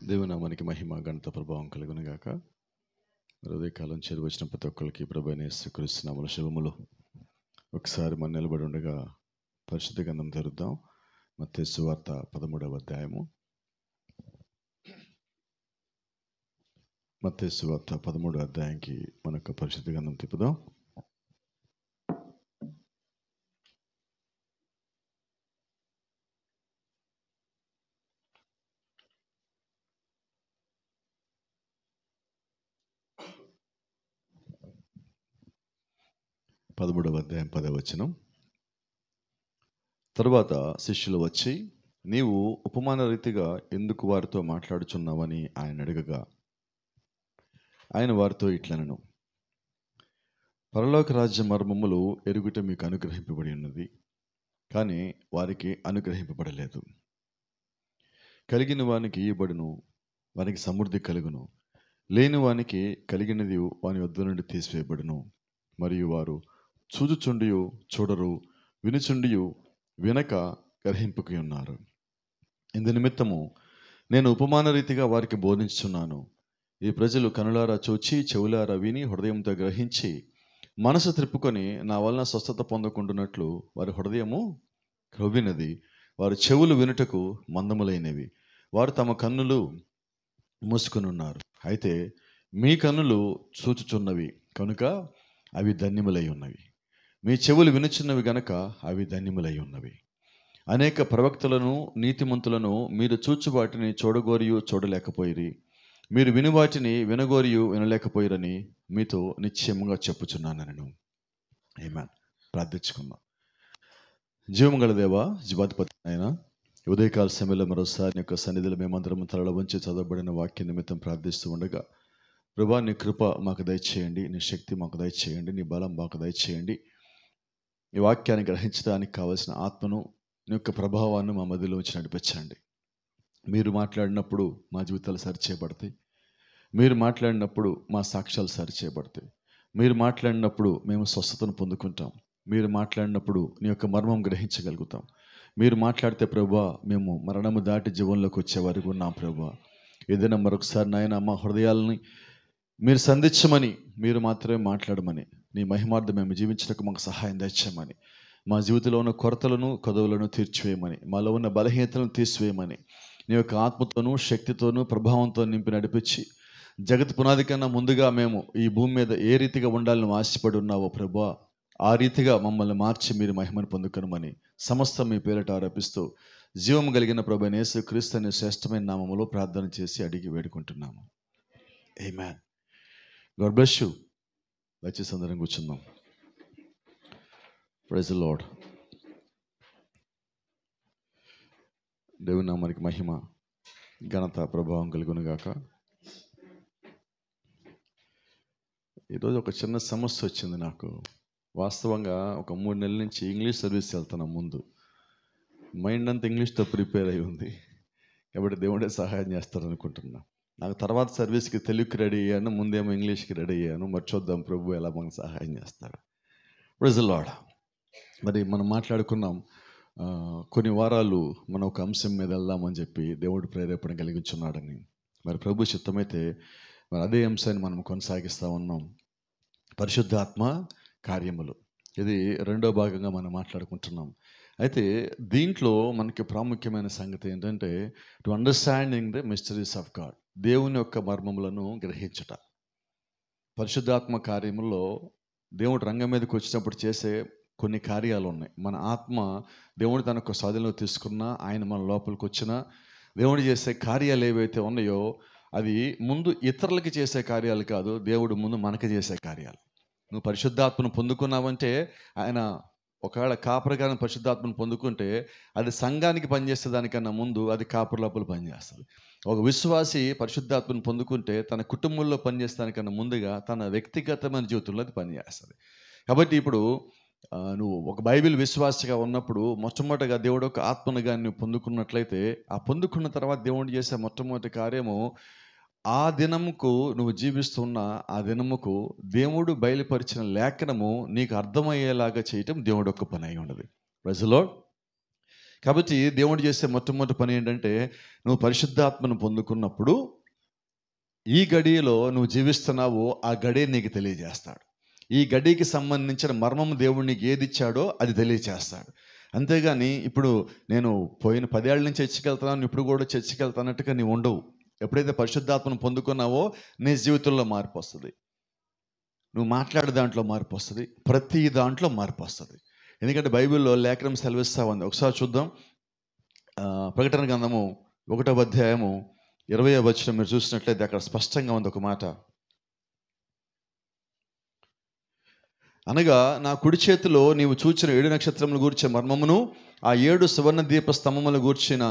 దేవునామానికి మహిమ ఘనత ప్రభావం కలుగును గాక. ఉదయకాలం చేరువచ్చిన ప్రతి ఒక్కరికి ప్రభువైన యేసుక్రీస్తు నామములో శుభములు. ఒకసారి మనం నిలబడి ఉండగా పరిశుద్ధ గ్రంథం తెరుద్దాం. మత్తయి సువార్త 13వ అధ్యాయము. మత్తయి సువార్త 13వ అధ్యాయానికి మనకు పరిశుద్ధ గ్రంథం తిప్పుదాం. పదమూడవ అధ్యాయం 10వ వచనం. తరువాత శిష్యులు వచ్చి, నీవు ఉపమాన రీతిగా ఎందుకు వారితో మాట్లాడుచున్నావని ఆయన అడగగా, ఆయన వారితో ఇట్లనెను, పరలోక రాజ్య మర్మములు ఎరుగుట మీకు అనుగ్రహింపబడి ఉన్నది, కానీ వారికి అనుగ్రహింపబడలేదు. కలిగిన వానికి ఇయ్యబడును, వానికి సమృద్ధి కలుగును. లేని వానికి కలిగినది వాని వద్ద నుండి తీసివేయబడును. మరియు వారు చూచుచుండియు చూడరు, వినుచుండియు వినక గ్రహింపుకి ఉన్నారు. ఇందు నిమిత్తము నేను ఉపమాన రీతిగా వారికి బోధించుచున్నాను. ఈ ప్రజలు కనులారా చూచి, చెవులారా విని, హృదయంతో గ్రహించి, మనసు త్రిప్పుకొని నా వలన స్వస్థత పొందుకుంటున్నట్లు వారి హృదయము క్రొవ్వినది, వారి చెవులు వినుటకు మందములైనవి, వారు తమ కన్నులు మూసుకొని ఉన్నారు. అయితే మీ కన్నులు చూచుచున్నవి కనుక అవి ధన్యములై ఉన్నవి, మీ చెవులు వినుచున్నవి గనక అవి ధన్యములై ఉన్నవి. అనేక ప్రవక్తలను నీతిమంతులను మీరు చూచు వాటిని చూడగోరియు చూడలేకపోయిరి, మీరు విని వాటిని వినగోరియు వినలేకపోయిరని మీతో నిశ్చయముగా చెప్పుచున్నానను. ఆమేన్. ప్రార్థించుకుందాం. జీవము గల దేవా, జీవాధిపతి అయినా ఉదయకాల సమయంలో మరోసారి నీ యొక్క సన్నిధిలో మేమందరం తలల వంచి చదవబడిన వాక్య నిమిత్తం ప్రార్థిస్తూ ఉండగా, ప్రభువా నీ కృప మాకు దయచేయండి, నీ శక్తి మాకు దయచేయండి, నీ బలం మాకు దయచేయండి. ఈ వాక్యాన్ని గ్రహించడానికి కావలసిన ఆత్మను, నీ యొక్క ప్రభావాన్ని మా మధ్యలో ఉంచి నడిపించండి. మీరు మాట్లాడినప్పుడు మా జీవితాలు సరిచేయబడతాయి. మీరు మాట్లాడినప్పుడు మా సాక్ష్యాలు సరిచేయబడతాయి. మీరు మాట్లాడినప్పుడు మేము స్వస్థతను పొందుకుంటాం. మీరు మాట్లాడినప్పుడు నీ యొక్క మర్మం గ్రహించగలుగుతాం. మీరు మాట్లాడితే ప్రభువా మేము మరణము దాటి జీవంలోకి వచ్చే వరకు ఉన్నాం. ప్రభువా ఏదైనా మరొకసారి నాయన మా హృదయాలని మీరు సంధించమని, మీరు మాత్రమే మాట్లాడమని, నీ మహిమార్థం మేము జీవించడానికి మాకు సహాయం తెచ్చమని, మా జీవితంలో ఉన్న కొరతలను కొదవులను తీర్చివేయమని, మాలో ఉన్న బలహీనతలను తీసివేయమని, నీ యొక్క ఆత్మతోనూ శక్తితోనూ ప్రభావంతో నింపి నడిపించి, జగత్ పునాది కన్నా ముందుగా మేము ఈ భూమి మీద ఏ రీతిగా ఉండాలని ఆశపడి ఉన్నావో ప్రభువా, ఆ రీతిగా మమ్మల్ని మార్చి మీరు మహిమను పొందుకొనమని సమస్తం మీ పేరిట ఆరోపిస్తూ జీవం కలిగిన ప్రభువైన యేసుక్రీస్తు అనే శ్రేష్టమైన నామములో ప్రార్థన చేసి అడిగి వేడుకుంటున్నాము. ఆమేన్. God bless you. దయచేసి అందరం కూర్చుందాం. Praise the lord. దేవుని నామానికి మహిమ ఘనత ప్రభావం కలుగును గాక. ఈరోజు ఒక చిన్న సమస్య వచ్చింది నాకు. వాస్తవంగా ఒక 3 నెలల నుంచి ఇంగ్లీష్ సర్వీస్ వెళ్తున్నా. ముందు మైండ్ అంతా ఇంగ్లీష్తో ప్రిపేర్ అయి ఉంది కాబట్టి దేవుడే సహాయం చేస్తారనుకుంటున్నా. నాకు తర్వాత సర్వీస్కి తెలుగుకి రెడీ అయ్యాను, ముందేమో ఇంగ్లీష్కి రెడీ అయ్యాను. మరి చూద్దాం ప్రభు ఎలా మనకు సహాయం చేస్తాడు. Praise the lord. మరి మనం మాట్లాడుకున్నాం కొన్ని వారాలు మనం ఒక అంశం మీద వెళ్దామని చెప్పి దేవుడు ప్రేరేపణ కలిగించున్నాడని. మరి ప్రభు చిత్తమైతే మరి అదే అంశాన్ని మనం కొనసాగిస్తూ ఉన్నాం. పరిశుద్ధాత్మ కార్యములు, ఇది 2వ భాగంగా మనం మాట్లాడుకుంటున్నాం. అయితే దీంట్లో మనకి ప్రాముఖ్యమైన సంగతి ఏంటంటే to understanding the mysteries of God, దేవుని యొక్క మర్మములను గ్రహించుట. పరిశుద్ధాత్మ కార్యముల్లో దేవుడు రంగం మీదకి వచ్చినప్పుడు చేసే కొన్ని కార్యాలు ఉన్నాయి. మన ఆత్మ దేవుడు తనకు స్వాధీనంలో తీసుకున్నా, ఆయన మన లోపలికి వచ్చినా, దేవుడు చేసే కార్యాలు ఏవైతే ఉన్నాయో అవి ముందు ఇతరులకి చేసే కార్యాలు కాదు, దేవుడు ముందు మనకి చేసే కార్యాలు. నువ్వు పరిశుద్ధాత్మను పొందుకున్నావంటే, ఆయన ఒకవేళ కాపరిగానే పరిశుద్ధాత్మను పొందుకుంటే అది సంఘానికి పనిచేసే దానికన్నా ముందు అది కాపరి లోపల పనిచేస్తుంది. ఒక విశ్వాసి పరిశుద్ధాత్మను పొందుకుంటే తన కుటుంబంలో పనిచేసేదానికన్నా ముందుగా తన వ్యక్తిగతమైన జీవితంలో అది పనిచేస్తుంది. కాబట్టి ఇప్పుడు నువ్వు ఒక బైబిల్ విశ్వాసిగా ఉన్నప్పుడు మొట్టమొదటిగా దేవుడు ఒక ఆత్మనుగా నువ్వు పొందుకున్నట్లయితే, ఆ పొందుకున్న తర్వాత దేవుడు చేసే మొట్టమొదటి కార్యము, ఆ దినముకు నువ్వు జీవిస్తున్న ఆ దినముకు దేవుడు బయలుపరిచిన లేఖనము నీకు అర్థమయ్యేలాగా చేయటం దేవుడు ఒక్క పని అయి ఉన్నది. Praise the lord. కాబట్టి దేవుడు చేసే మొట్టమొదటి పని ఏంటంటే, నువ్వు పరిశుద్ధాత్మను పొందుకున్నప్పుడు ఈ గడియలో నువ్వు జీవిస్తున్నావో ఆ గడియ నీకు తెలియజేస్తాడు. ఈ గడియకి సంబంధించిన మర్మం దేవుడు నీకు ఏది ఇచ్చాడో అది తెలియజేస్తాడు. అంతేగాని ఇప్పుడు నేను పోయిన 10 ఏళ్ళ నుంచి చర్చికి వెళ్తున్నాను, ఇప్పుడు కూడా చర్చికి వెళ్తానట్టుగా నీవు ఉండవు. ఎప్పుడైతే పరిశుద్ధాత్మను పొందుకున్నావో నీ జీవితంలో మార్పు వస్తుంది. నువ్వు మాట్లాడే దాంట్లో మార్పు వస్తుంది, ప్రతి దాంట్లో మార్పు వస్తుంది. ఎందుకంటే బైబిల్లో లేఖనం సెలవిస్తూ ఉంది. ఒకసారి చూద్దాం. ప్రకటన గ్రంథము 1వ అధ్యాయము 20వ వచనం మీరు చూసినట్లయితే అక్కడ స్పష్టంగా ఉంది ఒక మాట. అనగా నా కుడి చేతిలో నీవు చూచిన 7 నక్షత్రములు గూర్చే మర్మమును, ఆ 7 సువర్ణదీప స్తంభములు గూర్చిన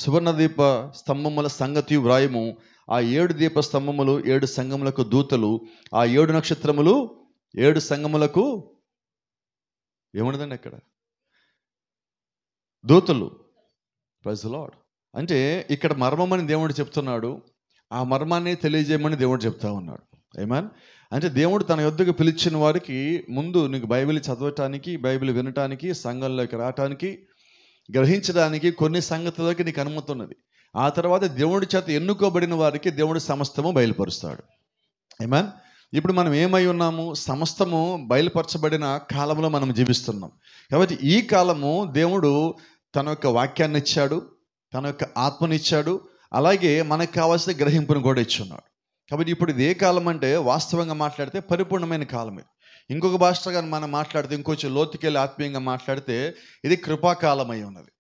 సువర్ణదీప స్తంభముల సంగతి వ్రాయము. ఆ 7 దీప స్తంభములు 7 సంఘములకు దూతలు, ఆ 7 నక్షత్రములు 7 సంఘములకు ఏముండదండి అక్కడ? దూతలు. Praise the lord. అంటే ఇక్కడ మర్మమని దేవుడు చెప్తున్నాడు, ఆ మర్మాన్ని తెలియజేయమని దేవుడు చెప్తా ఉన్నాడు. ఆమేన్. అంటే దేవుడు తన యొద్దకు పిలిచిన వారికి ముందు నీకు బైబిల్ చదవటానికి, బైబిల్ వినటానికి, సంఘంలోకి రావటానికి, గ్రహించడానికి కొన్ని సంగతులకి నీకు అనుమతి ఉన్నది. ఆ తర్వాత దేవుడి చేత ఎన్నుకోబడిన వారికి దేవుడు సమస్తము బయలుపరుస్తాడు. ఆమేన్. ఇప్పుడు మనం ఏమై ఉన్నాము? సమస్తము బయలుపరచబడిన కాలంలో మనం జీవిస్తున్నాం. కాబట్టి ఈ కాలము దేవుడు తన యొక్క వాక్యాన్ని ఇచ్చాడు, తన యొక్క ఆత్మనిచ్చాడు, అలాగే మనకు కావాల్సిన గ్రహింపును కూడా ఇచ్చున్నాడు. కాబట్టి ఇప్పుడు ఇది ఏ కాలం అంటే, వాస్తవంగా మాట్లాడితే పరిపూర్ణమైన కాలమే. ఇంకొక భాషగా మనం మాట్లాడితే, ఇంకొంచెం లోతుకెళ్ళి ఆత్మీయంగా మాట్లాడితే ఇది కృపాకాలం అయి ఉన్నది.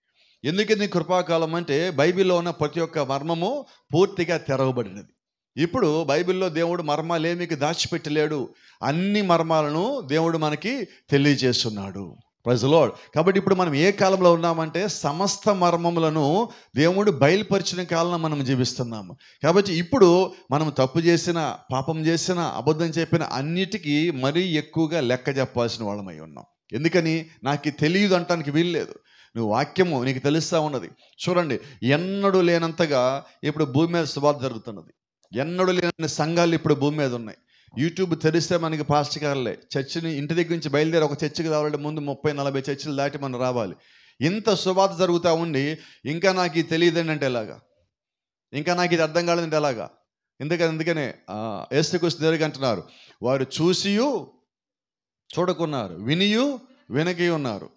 ఎందుకని కృపాకాలం అంటే, బైబిల్లో ఉన్న ప్రతి ఒక్క మర్మము పూర్తిగా తెరవబడినది. ఇప్పుడు బైబిల్లో దేవుడు మర్మాలేమీ దాచిపెట్టలేడు, అన్ని మర్మాలను దేవుడు మనకి తెలియజేస్తున్నాడు. Praise the lord. కాబట్టి ఇప్పుడు మనం ఏ కాలంలో ఉన్నామంటే, సమస్త మర్మములను దేవుడు బయలుపరిచిన కాలంలో మనం జీవిస్తున్నాము. కాబట్టి ఇప్పుడు మనం తప్పు చేసిన, పాపం చేసిన, అబద్ధం చెప్పిన అన్నిటికీ మరీ ఎక్కువగా లెక్క చెప్పాల్సిన వాళ్ళమై ఉన్నాం. ఎందుకని? నాకు తెలియదు అంటానికి వీల్లేదు. నువ్వు వాక్యము నీకు తెలుస్తూ ఉన్నది. చూడండి, ఎన్నడూ లేనంతగా ఇప్పుడు భూమి మీద సువార్త జరుగుతున్నది. ఎన్నడూ లేని సంఘాలు ఇప్పుడు భూమి మీద ఉన్నాయి. యూట్యూబ్ తెరిస్తే మనకి పాస్టర్ గారులే. చర్చిని ఇంటి దగ్గర నుంచి బయలుదేరి ఒక చర్చికి రావాలంటే ముందు 30-40 చర్చిలు దాటి మనం రావాలి. ఇంత సువార్త జరుగుతూ ఉండి ఇంకా నాకు ఇది తెలియదండి అంటే ఎలాగా? ఇంకా నాకు ఇది అర్థం కాలేదంటే ఎలాగా? ఎందుకనే యేసుక్రీస్తు దగ్గరికి అంటున్నారు, వారు చూసియు చూడకున్నారు, వినియు వినకి ఉన్నారు.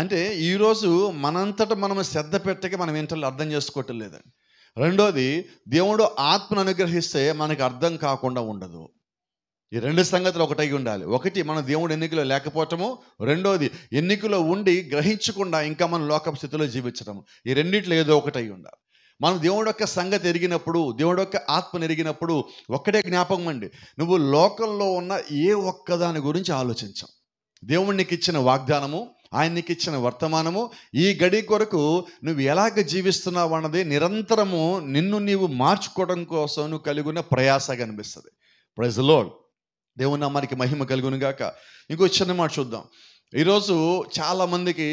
అంటే ఈరోజు మనంతట మనం శ్రద్ధ పెట్టక మనం ఏంటో అర్థం చేసుకోవటం లేదండి. రెండోది, దేవుడు ఆత్మను అనుగ్రహిస్తే మనకు అర్థం కాకుండా ఉండదు. ఈ 2 సంగతులు ఒకటై ఉండాలి. ఒకటి, మన దేవుడు ఎన్నికలో లేకపోవటము. రెండోది, ఎన్నికలో ఉండి గ్రహించకుండా ఇంకా మన లోకపు స్థితిలో జీవించటము. ఈ రెండిట్లో ఏదో ఒకటై ఉండాలి. మనం దేవుడు యొక్క సంగతి ఎరిగినప్పుడు, దేవుడు యొక్క ఆత్మను ఎరిగినప్పుడు ఒక్కటే జ్ఞాపకం అండి, నువ్వు లోకంలో ఉన్న ఏ ఒక్కదాని గురించి ఆలోచించం. దేవుడు నీకు ఇచ్చిన వాగ్దానము, ఆయన నీకు ఇచ్చిన వర్తమానము, ఈ గడి కొరకు నువ్వు ఎలాగ జీవిస్తున్నావు అన్నది నిరంతరము నిన్ను నీవు మార్చుకోవడం కోసం నువ్వు కలిగి ఉన్న ప్రయాస కనిపిస్తుంది. Praise the lord. దేవుని నామానికి మహిమ కలుగును గాక. ఇంకో చిన్న మాట చూద్దాం. ఈరోజు చాలామందికి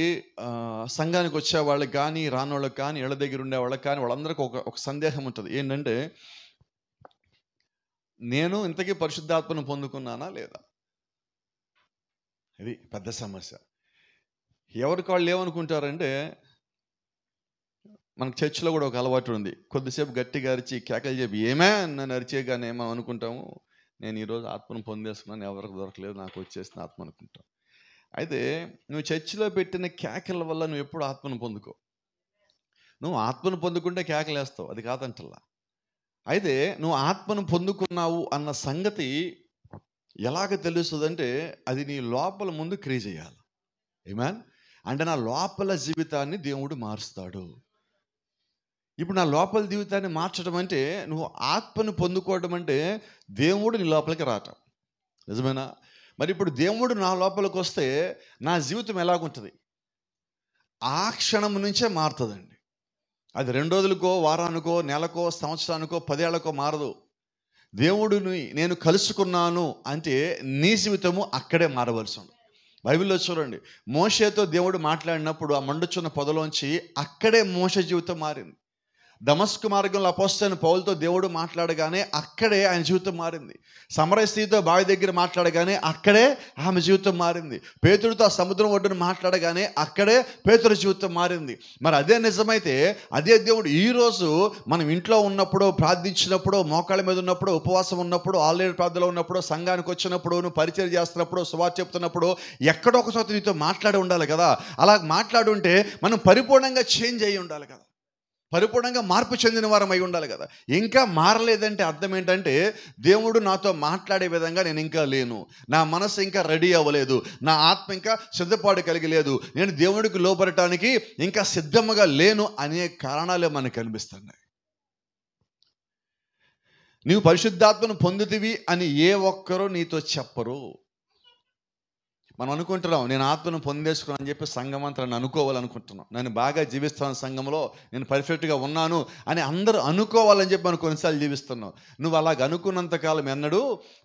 సంఘానికి వచ్చే వాళ్ళకి కానీ, రానోళ్ళకి కానీ, ఇళ్ళ దగ్గర ఉండే వాళ్ళకి కానీ, వాళ్ళందరికీ ఒక సందేహం ఉంటుంది. ఏంటంటే, నేను ఇంతకీ పరిశుద్ధాత్మను పొందుకున్నానా లేదా? ఇది పెద్ద సమస్య. ఎవరికి వాళ్ళు ఏమనుకుంటారంటే, మనకు చర్చిలో కూడా ఒక అలవాటు ఉంది. కొద్దిసేపు గట్టిగా అరిచి కేకలు చెప్పి ఏమే నన్ను అరిచేగానే ఏమో అనుకుంటాము, నేను ఈరోజు ఆత్మను పొందేసుకున్నాను, ఎవరికి దొరకలేదు, నాకు వచ్చేసిన ఆత్మ అనుకుంటాం. అయితే నువ్వు చర్చిలో పెట్టిన కేకల వల్ల నువ్వు ఎప్పుడు ఆత్మను పొందుకో. నువ్వు ఆత్మను పొందుకుంటే కేకలేస్తావు, అది కాదంటల్లా. అయితే నువ్వు ఆత్మను పొందుకున్నావు అన్న సంగతి ఎలాగ తెలుస్తుందంటే, అది నీ లోపల ముందు క్రియ చేయాలి. ఆమేన్. అంటే నా లోపల జీవితాన్ని దేవుడు మారుస్తాడు. ఇప్పుడు నా లోపల జీవితాన్ని మార్చడం అంటే, నువ్వు ఆత్మను పొందుకోవడం అంటే దేవుడు నీ లోపలికి రావటం. నిజమేనా? మరి ఇప్పుడు దేవుడు నా లోపలికి వస్తే నా జీవితం ఎలాగుంటుంది? ఆ క్షణం నుంచే మారుతుందండి. అది 2 రోజులకో, వారానికో, నెలకో, సంవత్సరానికో, 10 ఏళ్లకో మారదు. దేవుడిని నేను కలుసుకున్నాను అంటే నీ జీవితము అక్కడే మారవలసి ఉంది. బైబిల్లో చూడండి, మోషేతో దేవుడు మాట్లాడినప్పుడు ఆ మండుచున్న పొదలోంచి అక్కడే మోషే జీవితం మారింది. దమస్కు మార్గంలో అపోస్తలుడైన పౌలుతో దేవుడు మాట్లాడగానే అక్కడే ఆయన జీవితం మారింది. సమరయ స్త్రీతో బావి దగ్గర మాట్లాడగానే అక్కడే ఆమె జీవితం మారింది. పేతుడితో ఆ సముద్రం ఒడ్డున మాట్లాడగానే అక్కడే పేతురు జీవితం మారింది. మరి అదే నిజమైతే అదే దేవుడు ఈరోజు మనం ఇంట్లో ఉన్నప్పుడు, ప్రార్థించినప్పుడు, మోకాళ్ళ మీద ఉన్నప్పుడు, ఉపవాసం ఉన్నప్పుడు, ఆల్రెడీ ప్రార్థనలో ఉన్నప్పుడు, సంఘానికి వచ్చినప్పుడు, నువ్వు పరిచయం చేస్తున్నప్పుడు, సువార్త చెప్తున్నప్పుడు ఎక్కడో ఒక చోట నీతో మాట్లాడి ఉండాలి కదా. అలా మాట్లాడి ఉంటే మనం పరిపూర్ణంగా చేంజ్ అయ్యి ఉండాలి కదా, పరిపూర్ణంగా మార్పు చెందిన వారం అయి ఉండాలి కదా. ఇంకా మారలేదంటే అర్థం ఏంటంటే దేవుడు నాతో మాట్లాడే విధంగా నేను ఇంకా లేను, నా మనసు ఇంకా రెడీ అవ్వలేదు, నా ఆత్మ ఇంకా సిద్ధపాటు కలిగి లేదు, నేను దేవుడికి లోబడటానికి ఇంకా సిద్ధముగా లేను అనే కారణాలే మనకు కనిపిస్తున్నాయి. నీవు పరిశుద్ధాత్మను పొందుతివి అని ఏ ఒక్కరూ నీతో చెప్పరు. మనం అనుకుంటున్నాం నేను ఆత్మను పొందేసుకున్నాను అని చెప్పి సంఘం అంతా నన్ను అనుకోవాలనుకుంటున్నాం. నేను బాగా జీవిస్తాను, సంఘంలో నేను పర్ఫెక్ట్గా ఉన్నాను అని అందరూ అనుకోవాలని చెప్పి మనం కొన్నిసార్లు జీవిస్తున్నాం. నువ్వు అలాగ అనుకున్నంతకాలం ఎన్నడూ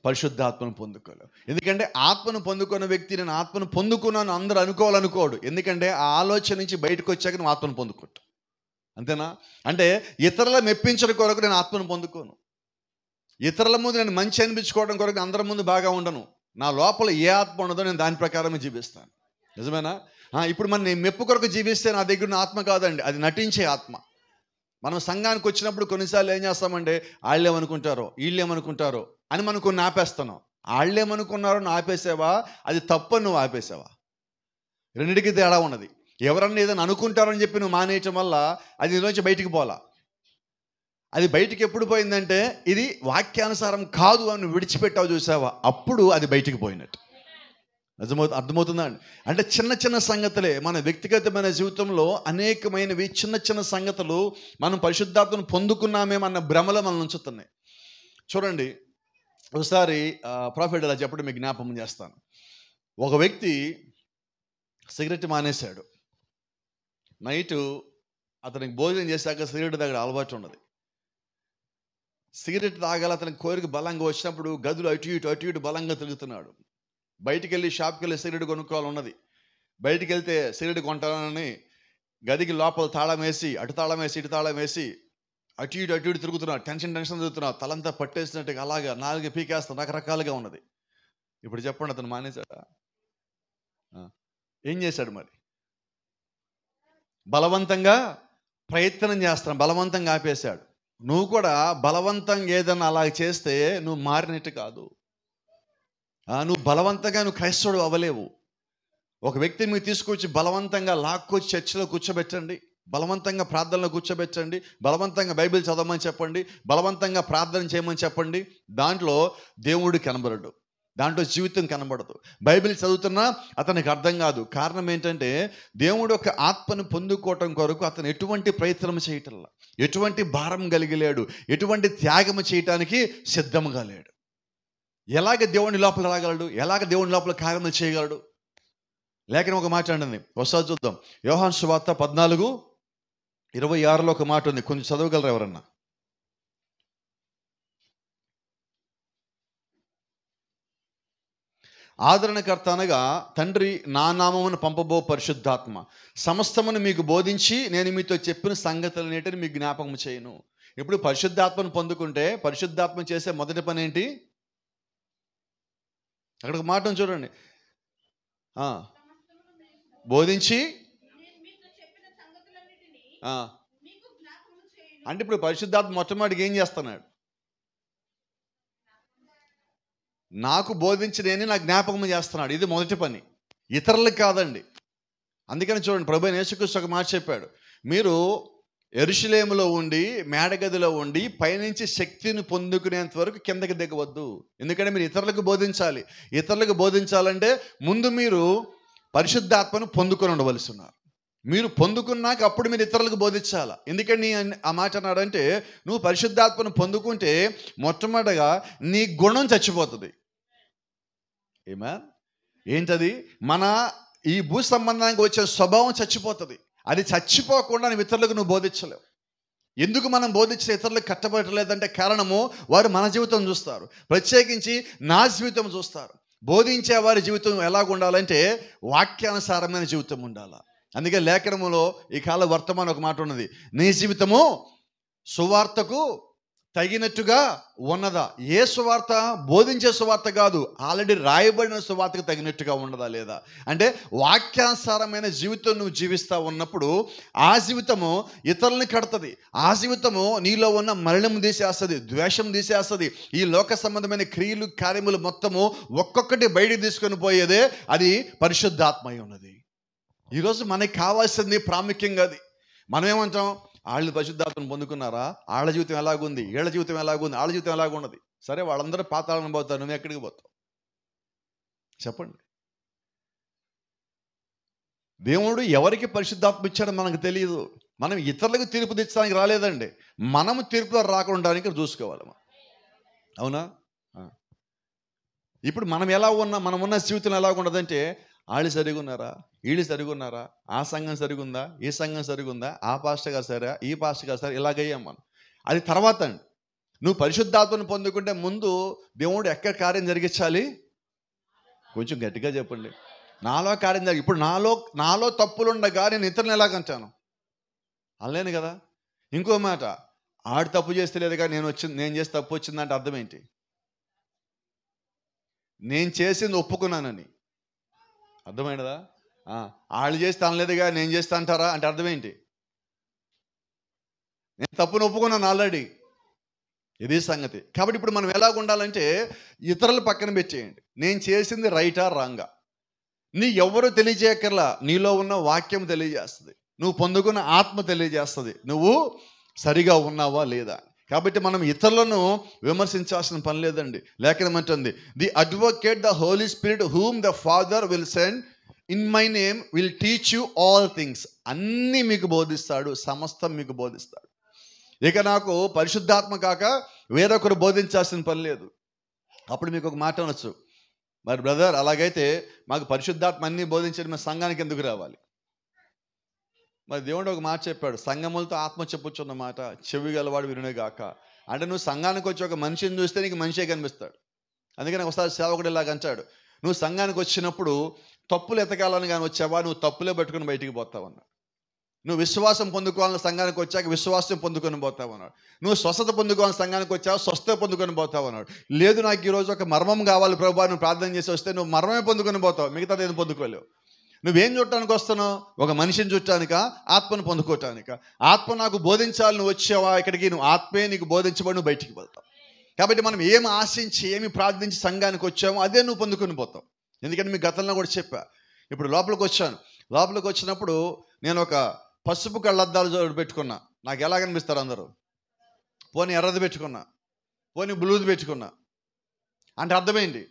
పరిశుద్ధాత్మను పొందుకోలేవు. ఎందుకంటే ఆత్మను పొందుకున్న వ్యక్తి నేను ఆత్మను పొందుకున్నాను అందరూ అనుకోవాలనుకోడు. ఎందుకంటే ఆ ఆలోచన నుంచి బయటకు వచ్చాక నువ్వు ఆత్మను పొందుకుంటావు. అంతేనా? అంటే ఇతరుల మెప్పించడం కొరకు నేను ఆత్మను పొందుకోను, ఇతరుల ముందు నేను మంచి అనిపించుకోవడం కొరకు అందరి ముందు బాగా ఉండను. నా లోపల ఏ ఆత్మ ఉన్నదో నేను దాని ప్రకారమే జీవిస్తాను. నిజమేనా? ఇప్పుడు మనం నేను మెప్పు కొరకు జీవిస్తే నా దగ్గర ఉన్న ఆత్మ కాదండి, అది నటించే ఆత్మ. మనం సంఘానికి వచ్చినప్పుడు కొన్నిసార్లు ఏం చేస్తామంటే వాళ్ళేమనుకుంటారో వీళ్ళేమనుకుంటారో అని మనం కొన్ని ఆపేస్తున్నాం. వాళ్ళేమనుకున్నారో నువ్వు ఆపేసావా, అది తప్పని నువ్వు ఆపేసావా? రెండింటికి తేడా ఉన్నది. ఎవరన్నా ఏదైనా అనుకుంటారని చెప్పి నువ్వు మానేయటం వల్ల అది నీలోంచి బయటికి పోలా. అది బయటికి ఎప్పుడు పోయిందంటే ఇది వాక్యానుసారం కాదు అని విడిచిపెట్టావు చూసావా, అప్పుడు అది బయటికి పోయినట్టు. అర్థమవుతుందా అండి? అంటే చిన్న చిన్న సంగతులే మన వ్యక్తిగతమైన జీవితంలో అనేకమైనవి చిన్న చిన్న సంగతులు మనం పరిశుద్ధాత్మను పొందుకున్నామేమన్న భ్రమలో మనం ఉంచుతున్నాయి. చూడండి, ఒకసారి ప్రాఫెట్ అలా చెప్పడం మీకు జ్ఞాపకం చేస్తాను. ఒక వ్యక్తి సిగరెట్ మానేశాడు. నైటు అతనికి భోజనం చేశాక సిగరెట్ దగ్గర అలవాటు ఉన్నది. సిగరెట్ తాగాలి అతనికి కోరిక బలంగా వచ్చినప్పుడు గదులు అటు ఇటు బలంగా తిరుగుతున్నాడు. బయటికి వెళ్ళి షాప్కి వెళ్ళి సిగరెట్ కొనుక్కోవాలి ఉన్నది. బయటికి వెళ్తే సిగరెట్ కొంటానని గదికి లోపల తాళం వేసి అటు తాళం వేసి ఇటు తాళం వేసి అటు ఇటు తిరుగుతున్నాడు. టెన్షన్ తిరుగుతున్నాడు. తలంతా పట్టేసినట్టుగా అలాగా నాలుగు పీకేస్తాను, రకరకాలుగా ఉన్నది. ఇప్పుడు చెప్పండి, అతను మానేశాడా? ఏం చేశాడు మరి? బలవంతంగా ప్రయత్నం చేస్తాను, బలవంతంగా ఆపేశాడు. నువ్వు కూడా బలవంతంగా ఏదన్నా అలా చేస్తే నువ్వు మారినట్టు కాదు. నువ్వు బలవంతంగా నువ్వు క్రైస్తవుడు అవ్వలేవు. ఒక వ్యక్తిని మీరు తీసుకొచ్చి బలవంతంగా లాక్కొచ్చి చర్చిలో కూర్చోబెట్టండి, బలవంతంగా ప్రార్థనలో కూర్చోబెట్టండి, బలవంతంగా బైబిల్ చదవమని చెప్పండి, బలవంతంగా ప్రార్థన చేయమని చెప్పండి. దాంట్లో దేవుడు కనబడడు, దాంట్లో జీవితం కనబడదు. బైబిల్ చదువుతున్నా అతనికి అర్థం కాదు. కారణం ఏంటంటే దేవుడు ఒక ఆత్మను పొందుకోవటం కొరకు అతను ఎటువంటి ప్రయత్నం చేయటంలా, ఎటువంటి భారం కలిగి లేడు, ఎటువంటి త్యాగం చేయటానికి సిద్ధంగా లేడు. ఎలాగ దేవుని లోపల రాగలడు? ఎలాగ దేవుని లోపల కార్యములు చేయగలడు? లేఖనం ఒక మాట అంటుంది, ఒకసారి చూద్దాం. యోహాను సువార్త 14:26 ఒక మాట ఉంది, కొంచెం చదవగలరు ఎవరన్నా? ఆదరణకర్త అనగా తండ్రి నా నామమును పంపబో పరిశుద్ధాత్మ సమస్తమును మీకు బోధించి నేను మీతో చెప్పిన సంగతులన్నిటిని మీకు జ్ఞాపకం చేయను. ఇప్పుడు పరిశుద్ధాత్మను పొందుకుంటే పరిశుద్ధాత్మ చేసే మొదటి పని ఏంటి? అక్కడ ఒక మాట చూడండి, బోధించి. అంటే ఇప్పుడు పరిశుద్ధాత్మ మొట్టమొదటిగా ఏం చేస్తున్నాడు? నాకు బోధించలేని నా జ్ఞాపకం చేస్తున్నాడు. ఇది మొదటి పని, ఇతరులకు కాదండి. అందుకని చూడండి, ప్రభువైన యేసుక్రీస్తు ఒక మాట చెప్పాడు, మీరు యెరూషలేములో ఉండి మేడగదిలో ఉండి పైనుంచి శక్తిని పొందుకునేంత వరకు కిందకి దిగవద్దు. ఎందుకంటే మీరు ఇతరులకు బోధించాలి. ఇతరులకు బోధించాలంటే ముందు మీరు పరిశుద్ధాత్మను పొందుకొని ఉండవలసి ఉన్నారు. మీరు పొందుకున్నాక అప్పుడు మీరు ఇతరులకు బోధించాలి. ఎందుకని ఆ మాట అన్నాడంటే నువ్వు పరిశుద్ధాత్మను పొందుకుంటే మొట్టమొదటిగా నీ గుణం చచ్చిపోతుంది. ఏంటది? మన ఈ భూ సంబంధానికి వచ్చే స్వభావం చచ్చిపోతుంది. అది చచ్చిపోకుండా నువ్వు ఇతరులకు నువ్వు బోధించలేవు. ఎందుకు మనం బోధించే ఇతరులకు కట్టబడలేదంటే కారణము వారు మన జీవితం చూస్తారు, ప్రత్యేకించి నా జీవితం చూస్తారు. బోధించే వారి జీవితం ఎలాగ ఉండాలంటే వాక్యానుసారమైన జీవితం ఉండాలి. అందుకే లేఖనములో ఈ కాల వర్తమానం ఒక మాట ఉన్నది, నీ జీవితము సువార్తకు తగినట్టుగా ఉన్నదా? ఏ సువార్త? బోధించే సువార్త కాదు, ఆల్రెడీ రాయబడిన సువార్తకు తగినట్టుగా ఉన్నదా లేదా? అంటే వాక్యానుసారమైన జీవితం నువ్వు జీవిస్తూ ఉన్నప్పుడు ఆ జీవితము ఇతరులని కడుతుంది. ఆ జీవితము నీలో ఉన్న మరణం తీసేస్తుంది, ద్వేషం తీసేస్తుంది. ఈ లోక సంబంధమైన క్రియలు కార్యములు మొత్తము ఒక్కొక్కటి బయటికి తీసుకొని పోయేదే అది పరిశుద్ధాత్మై ఉన్నది. ఈరోజు మనకి కావాల్సింది ప్రాముఖ్యంగా అది. మనం ఏమంటాం? వాళ్ళు పరిశుద్ధాత్మను పొందుకున్నారా? వాళ్ళ జీవితం ఎలాగుంది, వీళ్ళ జీవితం ఎలాగుంది, వాళ్ళ జీవితం ఎలాగున్నది. సరే, వాళ్ళందరూ పాతాళానికి పోతారు, నువ్వు ఎక్కడికి పోతావు చెప్పండి? దేవుడు ఎవరికి పరిశుద్ధాత్మ ఇచ్చాడో మనకు తెలియదు. మనం ఇతరులకు తీర్పు తెచ్చడానికి రాలేదండి, మనము తీర్పులో రాకుండా చూసుకోవాలి మనం. అవునా? ఇప్పుడు మనం ఎలా ఉన్నా, మనం ఉన్న జీవితం ఎలా ఉండదంటే, వాళ్ళు సరిగా ఉన్నారా, వీళ్ళు సరిగా ఉన్నారా, ఆ సంఘం సరిగుందా, ఈ సంఘం సరిగుందా, ఆ పాస్టర్ గారు సరే, ఈ పాస్టర్ గారు సరే, ఇలాగయ్యాం మనం. అది తర్వాత అండి. నువ్వు పరిశుద్ధాత్మను పొందుకుంటే ముందు దేవుడు ఎక్కడ కార్యం జరిగించాలి? కొంచెం గట్టిగా చెప్పండి. నాలో కార్యం జరిగి, ఇప్పుడు నాలో తప్పులు ఉండగా నేను ఇతరులను ఎలాగంటాను? అనలేను కదా. ఇంకో మాట, ఆడు తప్పు చేస్తే లేదుగా నేను చేస్తే తప్పు వచ్చిందంటే అర్థం ఏంటి? నేను చేసింది ఒప్పుకున్నానని అర్థమైనదా? వాళ్ళు చేస్తే అనలేదుగా నేను చేస్తా అంటారా అంటే అర్థం ఏంటి? నేను తప్పును ఒప్పుకున్నాను ఆల్రెడీ. ఇది సంగతి. కాబట్టి ఇప్పుడు మనం ఎలాగ ఉండాలంటే, ఇతరులు పక్కన పెట్టేయండి, నేను చేసింది రైటా రాంగా నీ ఎవరు తెలియజేయక్కర్లా. నీలో ఉన్న వాక్యం తెలియజేస్తుంది, నువ్వు పొందుకున్న ఆత్మ తెలియజేస్తుంది నువ్వు సరిగా ఉన్నావా లేదా. కాబట్టి మనం ఇతరులను విమర్శించాల్సిన పని లేదండి. లేఖనం అంటుంది, the advocate the Holi spirit whom the father will send in my name will teach you all things. అన్నీ మీకు బోధిస్తాడు, సమస్తం మీకు బోధిస్తాడు. ఇక నాకు పరిశుద్ధాత్మ కాక వేరొకరు బోధించాల్సిన పని లేదు. అప్పుడు మీకు ఒక మాట అనొచ్చు, మరి బ్రదర్ అలాగైతే మాకు పరిశుద్ధాత్మ అన్నీ బోధించడం మా సంఘానికి ఎందుకు రావాలి? మరి దేవుడు ఒక మాట చెప్పాడు, సంఘములతో ఆత్మ చెప్పుచున్న మాట చెవి గలవాడు వినుగాక. అంటే నువ్వు సంఘానికి వచ్చి ఒక మనిషిని చూస్తే నీకు మనిషే కనిపిస్తాడు. అందుకని ఒకసారి సేవకుడు ఇలాగ అంటాడు, నువ్వు సంఘానికి వచ్చినప్పుడు తప్పులు ఎతకాలని కానీ వచ్చావా, నువ్వు తప్పులే పట్టుకుని బయటికి పోతావన్నాడు. నువ్వు విశ్వాసం పొందుకోవాలని సంఘానికి వచ్చాక విశ్వాసం పొందుకొని పోతావన్నాడు. నువ్వు స్వస్థత పొందుకోవాలని సంఘానికి వచ్చావు, స్వస్థత పొందుకొని పోతావన్నాడు. లేదు, నాకు ఈరోజు ఒక మర్మం కావాలి ప్రభువా, నువ్వు ప్రార్థన చేసి వస్తే నువ్వు మర్మమే పొందుకొని పోతావు, మిగతాది ఏం పొందుకోలేవు. నువ్వేం చూడటానికి వస్తున్నావు? ఒక మనిషిని చూడటానికా, ఆత్మను పొందుకోవటానికా? ఆత్మ నాకు బోధించాలి, నువ్వు వచ్చావా ఇక్కడికి, నువ్వు ఆత్మే నీకు బోధించబడి నువ్వు బయటికి పోతావు. కాబట్టి మనం ఏం ఆశించి ఏమి ప్రార్థించి సంఘానికి వచ్చామో అదే నువ్వు పొందుకొని పోతావు. ఎందుకంటే మీ గతంలో కూడా చెప్పా. ఇప్పుడు లోపలికి వచ్చాను, లోపలికి వచ్చినప్పుడు నేను ఒక పసుపు కళ్ళద్దాలు పెట్టుకున్నా, నాకు ఎలా కనిపిస్తారు అందరూ? పోనీ ఎర్రది పెట్టుకున్నా, పోనీ బ్లూది పెట్టుకున్నా అంటే అర్థమైంది.